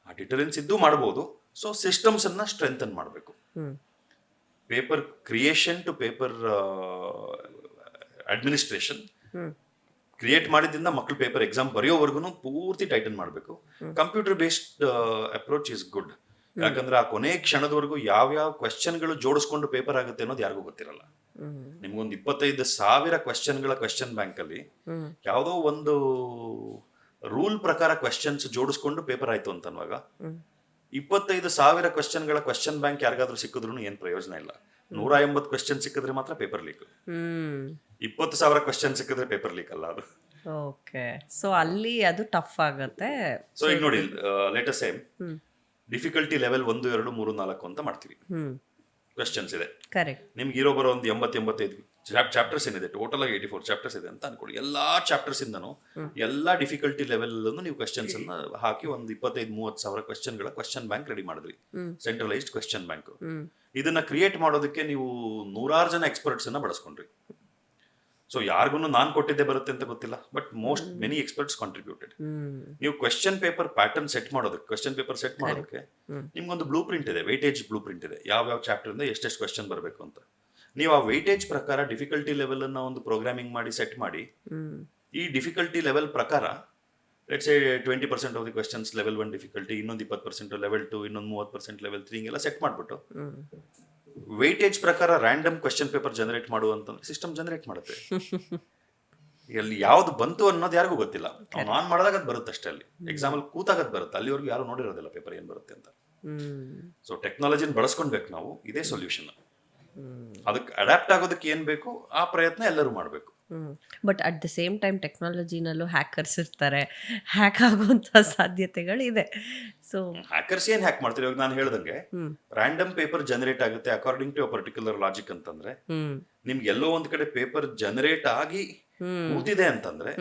ಆ ಡಿಟರೆನ್ಸ್ ಇದ್ದು ಮಾಡಬಹುದು. ಸೊ ಸಿಸ್ಟಮ್ಸ್ ಅನ್ನ ಸ್ಟ್ರೆಂಥನ್ ಮಾಡಬೇಕು. Paper creation to paper administration create ಮಾಡಿದ್ರಿಂದ ಮಕ್ಕಳು ಪೇಪರ್ ಎಕ್ಸಾಮ್ ಬರೆಯೋವರೆಗೂ ಪೂರ್ತಿ ಟೈಟನ್ ಮಾಡಬೇಕು. Computer based approach is good. ಯಾಕಂದ್ರೆ ಆ ಕೊನೆ ಕ್ಷಣದವರೆಗೂ ಯಾವ್ಯಾವ ಕ್ವೆಶ್ಚನ್ಗಳು ಜೋಡಿಸ್ಕೊಂಡು ಪೇಪರ್ ಆಗುತ್ತೆ ಅನ್ನೋದು ಯಾರಿಗೂ ಗೊತ್ತಿರಲ್ಲ. ನಿಮ್ಗೊಂದು 25,000 ಕ್ವೆಶ್ಚನ್ಗಳ ಕ್ವೆಶ್ಚನ್ ಬ್ಯಾಂಕ್ ಅಲ್ಲಿ ಯಾವುದೋ ಒಂದು ರೂಲ್ ಪ್ರಕಾರ ಕ್ವೆಶ್ಚನ್ಸ್ ಜೋಡಿಸ್ಕೊಂಡು ಪೇಪರ್ ಆಯ್ತು ಅಂತನ್ನುವಾಗ 25,000 ಕ್ವೆಶ್ಚನ್ಗಳ ಕ್ವೆಶ್ಚನ್ ಬ್ಯಾಂಕ್ ಯಾರಿಗಾದ್ರೂ ಸಿಕ್ಕಿದ್ರು ಏನ್ ಪ್ರಯೋಜನ ಇಲ್ಲ. 180 ಕ್ವೆಶ್ಚನ್ ಸಿಕ್ಕಿದ್ರೆ ಮಾತ್ರ ಪೇಪರ್ ಲೀಕ್. 20,000 ಕ್ವೆಶ್ಚನ್ ಸಿಕ್ಕಿದ್ರೆ ಪೇಪರ್ ಲೀಕ್ ಅಲ್ಲ ಅದು. ಓಕೆ, ಸೊ ಅಲ್ಲಿ ಅದು ಟಫ್ ಆಗುತ್ತೆ. ಸೊ ಈಗ ನೋಡಿ, ಲೇಟೆಸ್ಟ್ ಸೇಮ್ ಡಿಫಿಕಲ್ಟಿ ಲೆವೆಲ್ 1, 2, 3, 4 ಅಂತ ಮಾಡ್ತೀವಿ. ಕ್ವೆಶ್ಚನ್ಸ್ ಇದೆ. ಕರೆಕ್ಟ್. ನಿಮ್ಗೆ ಇರೋ ಬರೋ ಒಂದು 80-85 ಚಾಪ್ಟರ್ಸ್ ಏನಿದೆ ಟೋಟಲ್ ಆಗಿ 84 ಚಾಪ್ಟರ್ಸ್ ಇದೆ ಅಂತ ಅನ್ಕೊಳ್ಳಿ. ಎಲ್ಲಾ ಚಾಪ್ಟರ್ಸ್ ಇಂದನು ಎಲ್ಲಾ ಡಿಫಿಕಲ್ಟಿ ಲೆವೆಲ್ ನೀವು ಕ್ವೆಶ್ಚನ್ಸ್ ಅನ್ನ ಹಾಕಿ ಒಂದು 25-30 ಸಾವಿರ ಕ್ವೆಶ್ಚನ್ಗಳ ಕ್ವೆಶ್ಚನ್ ಬ್ಯಾಂಕ್ ರೆಡಿ ಮಾಡಿದ್ವಿ, ಸೆಂಟ್ರಲೈಸ್ಡ್ ಕ್ವೆಶ್ಚನ್ ಬ್ಯಾಂಕ್. ಇದನ್ನ ಕ್ರಿಯೇಟ್ ಮಾಡೋದಕ್ಕೆ ನೀವು 100 ಜನ ಎಕ್ಸ್ಪರ್ಟ್ಸ್ ಅನ್ನ ಬಳಸ್ಕೊಂಡ್ರಿ. ಸೊ ಯಾರಿಗೂ ನಾನು ಕೊಟ್ಟಿದ್ದೆ ಬರುತ್ತೆ ಅಂತ ಗೊತ್ತಿಲ್ಲ, ಬಟ್ ಮೆನಿ ಎಕ್ಸ್ಪರ್ಟ್ಸ್ ಕಾಂಟ್ರಿಬ್ಯೂಟೆಡ್. ನೀವು ಕ್ವೆಶ್ಚನ್ ಪೇಪರ್ ಪ್ಯಾಟರ್ನ್ ಸೆಟ್ ಮಾಡೋದಕ್ಕೆ ನಿಮ್ಗೊಂದು ಬ್ಲೂ ಪ್ರಿಂಟ್ ಇದೆ, ವೆಯ್ಟೇಜ್ ಬ್ಲೂ ಪ್ರಿಂಟ್ ಇದೆ, ಯಾವ ಚಾಪ್ಟರ್ ಇಂದ ಎಷ್ಟೆಷ್ಟು ಕ್ವೆಶ್ಚನ್ ಬರಬೇಕು ಅಂತ. ನೀವು ಆ ವೆಯ್ಟೇಜ್ ಪ್ರಕಾರ ಡಿಫಿಕಲ್ಟಿ ಲೆವೆಲ್ ಅನ್ನ ಒಂದು ಪ್ರೋಗ್ರಾಮಿಂಗ್ ಮಾಡಿ ಸೆಟ್ ಮಾಡಿ, ಈ ಡಿಫಿಕಲ್ಟಿ ಲೆವೆಲ್ ಪ್ರಕಾರ let's say 20% of the questions level 1 difficulty, ಇನ್ನೊಂದು 20% ಲೆವೆಲ್ 2, ಇನ್ನೊಂದು 30% ಲೆವೆಲ್ 3 ಹಿಂಗೆಲ್ಲ ಸೆಟ್ ಮಾಡ್ಬಿಟ್ಟು ವೆಯ್ಟೇಜ್ ಪ್ರಕಾರ ರ್ಯಾಂಡಮ್ ಕ್ವೆಶ್ಚನ್ ಪೇಪರ್ ಜನರೇಟ್ ಮಾಡುವಂತಂದ್ರೆ ಸಿಸ್ಟಮ್ ಜನರೇಟ್ ಮಾಡುತ್ತೆ. ಇಲ್ಲಿ ಯಾವ್ದು ಬಂತು ಅನ್ನೋದು ಯಾರಿಗೂ ಗೊತ್ತಿಲ್ಲ. ಆನ್ ಮಾಡಿದಾಗ ಅದು ಬರುತ್ತೆ ಅಷ್ಟೇ, ಅಲ್ಲಿ ಎಕ್ಸಾಮ್ ಅಲ್ಲಿ ಕೂತಾಗ ಅದು ಬರುತ್ತೆ, ಅಲ್ಲಿವರೆಗೂ ಯಾರು ನೋಡಿರೋದಿಲ್ಲ ಪೇಪರ್ ಏನ್ ಬರುತ್ತೆ ಅಂತ. ಸೊ ಟೆಕ್ನಾಲಜಿನ ಬಳಸ್ಕೊಳ್ಬೇಕು ನಾವು, ಇದೇ ಸೊಲ್ಯೂಷನ್. ಅದಕ್ಕೆ ಅಡಾಪ್ಟ್ ಆಗೋದಕ್ಕೆ ಏನ್ ಬೇಕು ಆ ಪ್ರಯತ್ನ ಎಲ್ಲರೂ ಮಾಡಬೇಕು. But at the same time ಟೆಕ್ನಾಲಜಿನಲ್ಲೂ ಹ್ಯಾಕರ್ಸ್ ಇರ್ತಾರೆ, ಹ್ಯಾಕ್ ಆಗುವಂತ ಸಾಧ್ಯತೆಗಳಿದೆ. ಸೊ ಹ್ಯಾಕರ್ಸ್ ಏನ್ ಹ್ಯಾಕ್ ಮಾಡ್ತಾರೆ, ಇವಾಗ ನಾನು ಹೇಳ್ದಂಗೆ ರ್ಯಾಂಡಮ್ ಪೇಪರ್ ಜನರೇಟ್ ಆಗುತ್ತೆ according to a particular logic ಅಂತಂದ್ರೆ, ನಿಮ್ಗೆ ಎಲ್ಲೋ ಒಂದ್ ಕಡೆ ಪೇಪರ್ ಜನರೇಟ್ ಆಗಿ ಕೂತಿದೆ ಅಂತಂದ್ರೆ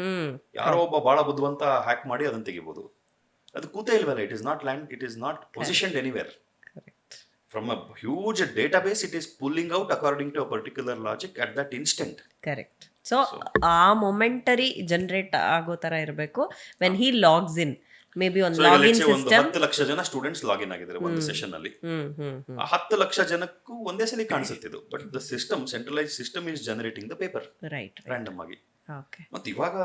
ಯಾರೋ ಒಬ್ಬ ಬಹಳ ಬುದ್ಧಿವಂತ ಹ್ಯಾಕ್ ಮಾಡಿ ಅದನ್ನ ತೆಗಿಬಹುದು. ಅದು ಕೂತೇ ಇಲ್ವಲ್ಲ, it is not land, it is not ಪೊಸಿಷನ್ಡ್ anywhere. From a huge database, it is pulling out according to a particular logic at that instant. Correct. So ಆ ಮೊಮೆಂಟರಿ ಜನರೇಟ್ ಆಗೋ ತರ ಇರಬೇಕು when he logs in. May be ಒಂದು ಲಾಗಿನ್ ಸಿಸ್ಟಮ್. 10 ಲಕ್ಷ ಜನ ಸ್ಟೂಡೆಂಟ್ಸ್ ಲಾಗಿನ್ ಆಗಿದ್ದಾರೆ ಒಂದು ಸೆಷನ್ ಅಲ್ಲಿ. ಆ 10 ಲಕ್ಷ ಜನಕ್ಕೂ ಒಂದೇ ಸಲ ಕಾಣಿಸುತ್ತಿದ್ದು, but the system, centralise system is generating the paper right random ಆಗಿ. ಓಕೆ. ಮತ್ತೆ ಇವಾಗ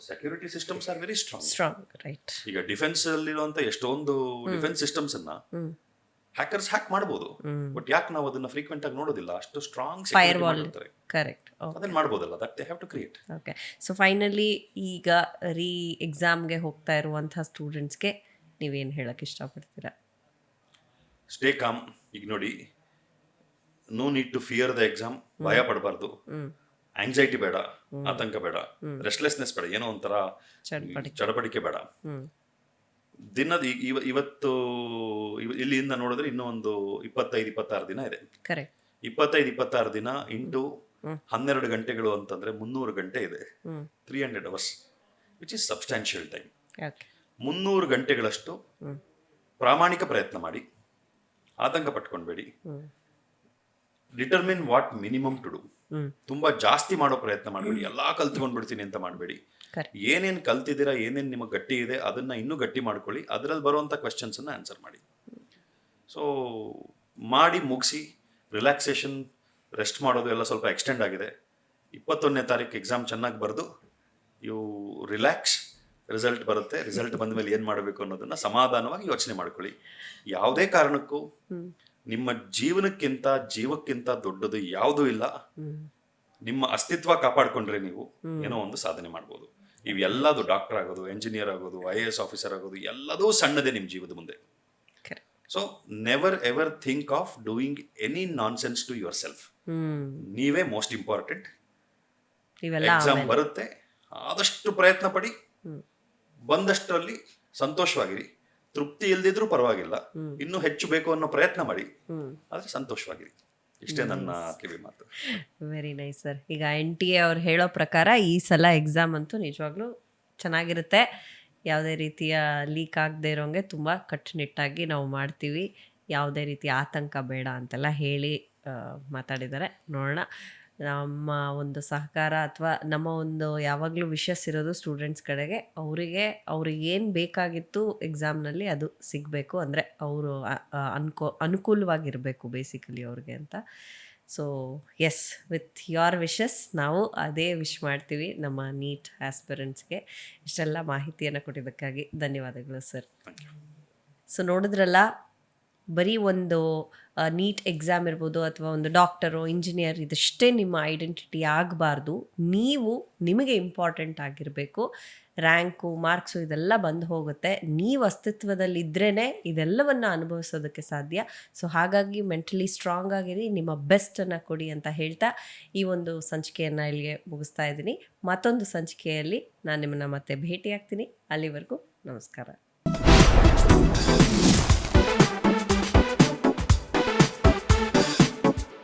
security systems are very strong. Right. ಈಗ ಡಿಫೆನ್ಸ್ ಅಲ್ಲಿರುವಂತ ಎಷ್ಟೊಂದು ಡಿಫೆನ್ಸ್ ಸಿಸ್ಟಮ್ಸ್ ಅನ್ನ ಹ್ಯಾಕರ್ಸ್ ಹ್ಯಾಕ್ ಮಾಡಬಹುದು, ಬಟ್ ಯಾಕೆ ನಾವು ಅದನ್ನ ಫ್ರೀಕ್ವೆಂಟ್ ಆಗಿ ನೋಡೋದಿಲ್ಲ? ಅಷ್ಟು ಸ್ಟ್ರಾಂಗ್ ಫೈರ್ವಾಲ್. ಕರೆಕ್ಟ್. ಅದನ್ನ ಮಾಡಬಹುದಲ್ಲ, that they have to create. Okay. So finally ಈಗ ಎಕ್ಸಾಮ್ಗೆ ಹೋಗ್ತಾ ಇರುವಂತಹ ಸ್ಟೂಡೆಂಟ್ಸ್ಗೆ ನೀವೇನು ಹೇಳಕ್ ಇಷ್ಟಪಡ್ತೀರಾ? Stay calm. ಈಗ ನೋಡಿ, no need to fear the exam. ಭಯ ಪಡಬಾರ್ದು, ಆಂಗ್ಸೈಟಿ ಬೇಡ, ಆತಂಕ ಬೇಡ, ರೆಸ್ಟ್ಲೆಸ್ನೆಸ್ ಬೇಡ, ಏನೋ ಒಂಥರ ಚಡಪಡಿಕೆ ಬೇಡ. ದಿನದ ಇವತ್ತು ಇಲ್ಲಿಂದ ನೋಡಿದ್ರೆ ಇನ್ನೂ ಒಂದು 25-26 ದಿನ ಇದೆ. 25-26 ದಿನ ಇಂಟು 12 ಗಂಟೆಗಳು ಅಂತಂದ್ರೆ 300 ಗಂಟೆ ಇದೆ. 300 hours, which is substantial time. 300 ಗಂಟೆಗಳಷ್ಟು ಪ್ರಾಮಾಣಿಕ ಪ್ರಯತ್ನ ಮಾಡಿ, ಆತಂಕ ಪಟ್ಕೊಂಡ್ಬೇಡಿ. Determine what minimum to do. ತುಂಬಾ ಜಾಸ್ತಿ ಮಾಡೋ ಪ್ರಯತ್ನ ಮಾಡಬೇಡಿ, ಎಲ್ಲಾ ಕಲ್ತ್ಕೊಂಡ್ಬಿಡ್ತೀನಿ ಅಂತ ಮಾಡಬೇಡಿ. ಏನೇನ್ ಕಲ್ತಿದ್ದೀರಾ, ಏನೇನ್ ನಿಮಗೆ ಗಟ್ಟಿ ಇದೆ ಅದನ್ನ ಇನ್ನೂ ಗಟ್ಟಿ ಮಾಡ್ಕೊಳ್ಳಿ. ಅದರಲ್ಲಿ ಬರುವಂತ ಕ್ವೆಶ್ಚನ್ಸ್ ಅನ್ನ ಆನ್ಸರ್ ಮಾಡಿ. ಸೊ ಮಾಡಿ ಮುಗಿಸಿ, ರಿಲ್ಯಾಕ್ಸೇಷನ್, ರೆಸ್ಟ್ ಮಾಡೋದು ಎಲ್ಲ ಸ್ವಲ್ಪ ಎಕ್ಸ್ಟೆಂಡ್ ಆಗಿದೆ. 21ನೇ ತಾರೀಕು ಎಕ್ಸಾಮ್ ಚೆನ್ನಾಗಿ ಬರೆದು ಯು ರಿಲ್ಯಾಕ್ಸ್. ರಿಸಲ್ಟ್ ಬರುತ್ತೆ, ರಿಸಲ್ಟ್ ಬಂದ ಮೇಲೆ ಏನ್ ಮಾಡಬೇಕು ಅನ್ನೋದನ್ನ ಸಮಾಧಾನವಾಗಿ ಯೋಚನೆ ಮಾಡ್ಕೊಳ್ಳಿ. ಯಾವುದೇ ಕಾರಣಕ್ಕೂ ನಿಮ್ಮ ಜೀವಕ್ಕಿಂತ ದೊಡ್ಡದು ಯಾವುದೂ ಇಲ್ಲ. ನಿಮ್ಮ ಅಸ್ತಿತ್ವ ಕಾಪಾಡ್ಕೊಂಡ್ರೆ ನೀವು ಏನೋ ಒಂದು ಸಾಧನೆ ಮಾಡ್ಬೋದು. ಇವೆಲ್ಲದು ಡಾಕ್ಟರ್ ಆಗೋದು, ಎಂಜಿನಿಯರ್ ಆಗೋದು, IAS ಆಫೀಸರ್ ಆಗೋದು ಎಲ್ಲದೂ ಸಣ್ಣದೇ ನಿಮ್ಮ ಜೀವದ ಮುಂದೆ. So never ever think of doing any nonsense to yourself. ನೀವೇ ಮೋಸ್ಟ್ ಇಂಪಾರ್ಟೆಂಟ್. ಎಕ್ಸಾಮ್ ಬರುತ್ತೆ, ಆದಷ್ಟು ಪ್ರಯತ್ನ ಪಡಿ, ಬಂದಷ್ಟರಲ್ಲಿ ಸಂತೋಷವಾಗಿರಿ. ತೃಪ್ತಿ ಇಲ್ದಿದ್ರೂ ಪರವಾಗಿಲ್ಲ, ಇನ್ನೂ ಹೆಚ್ಚು ಬೇಕು ಅನ್ನೋ ಪ್ರಯತ್ನ ಮಾಡಿ, ಆದ್ರೆ ಸಂತೋಷವಾಗಿರಿ. ಇಷ್ಟೇ ನನ್ನ ಕಿವಿ ಮಾತು. Very nice sir. ಈಗ NTA ಅವ್ರು ಹೇಳೋ ಪ್ರಕಾರ ಈ ಸಲ ಎಕ್ಸಾಮ್ ಅಂತೂ ನಿಜವಾಗ್ಲೂ ಚೆನ್ನಾಗಿರುತ್ತೆ. ಯಾವುದೇ ರೀತಿಯ ಲೀಕ್ ಆಗದೆ ಇರೋಂಗೆ ತುಂಬ ಕಟ್ಟುನಿಟ್ಟಾಗಿ ನಾವು ಮಾಡ್ತೀವಿ, ಯಾವುದೇ ರೀತಿಯ ಆತಂಕ ಬೇಡ ಅಂತೆಲ್ಲ ಹೇಳಿ ಮಾತಾಡಿದ್ದಾರೆ. ನೋಡೋಣ, ನಮ್ಮ ಒಂದು ಸಹಕಾರ ಅಥವಾ ನಮ್ಮ ಒಂದು ಯಾವಾಗಲೂ ವಿಶಸ್ ಇರೋದು ಸ್ಟೂಡೆಂಟ್ಸ್ ಕಡೆಗೆ. ಅವ್ರಿಗೆ ಏನು ಬೇಕಾಗಿತ್ತು ಎಕ್ಸಾಮ್ನಲ್ಲಿ ಅದು ಸಿಗಬೇಕು, ಅಂದರೆ ಅವರು ಅನುಕೂಲವಾಗಿರಬೇಕು ಬೇಸಿಕಲಿ ಅವ್ರಿಗೆ ಅಂತ. So yes, with your wishes ನಾವು ಅದೇ ವಿಶ್ ಮಾಡ್ತೀವಿ ನಮ್ಮ ನೀಟ್ ಆಸ್ಪಿರೆಂಟ್ಸ್ಗೆ. ಇಷ್ಟೆಲ್ಲ ಮಾಹಿತಿಯನ್ನು ಕೊಟ್ಟಿದ್ದಕ್ಕಾಗಿ ಧನ್ಯವಾದಗಳು ಸರ್. ಸೊ ನೋಡಿದ್ರಲ್ಲ, ಬರೀ ಒಂದು ನೀಟ್ ಎಕ್ಸಾಮ್ ಇರ್ಬೋದು ಅಥವಾ ಒಂದು ಡಾಕ್ಟರು, ಇಂಜಿನಿಯರ್, ಇದಷ್ಟೇ ನಿಮ್ಮ ಐಡೆಂಟಿಟಿ ಆಗಬಾರ್ದು. ನಿಮಗೆ ಇಂಪಾರ್ಟೆಂಟ್ ಆಗಿರಬೇಕು. ರ್ಯಾಂಕು, ಮಾರ್ಕ್ಸು ಇದೆಲ್ಲ ಬಂದು ಹೋಗುತ್ತೆ. ನೀವು ಅಸ್ತಿತ್ವದಲ್ಲಿದ್ರೇ ಇದೆಲ್ಲವನ್ನು ಅನುಭವಿಸೋದಕ್ಕೆ ಸಾಧ್ಯ. ಸೊ ಹಾಗಾಗಿ ಮೆಂಟಲಿ ಸ್ಟ್ರಾಂಗ್ ಆಗಿರಿ, ನಿಮ್ಮ ಬೆಸ್ಟನ್ನು ಕೊಡಿ ಅಂತ ಹೇಳ್ತಾ ಈ ಒಂದು ಸಂಚಿಕೆಯನ್ನು ಇಲ್ಲಿಗೆ ಮುಗಿಸ್ತಾ ಇದ್ದೀನಿ. ಮತ್ತೊಂದು ಸಂಚಿಕೆಯಲ್ಲಿ ನಾನು ನಿಮ್ಮನ್ನು ಮತ್ತೆ ಭೇಟಿ ಆಗ್ತೀನಿ. ಅಲ್ಲಿವರೆಗೂ ನಮಸ್ಕಾರ.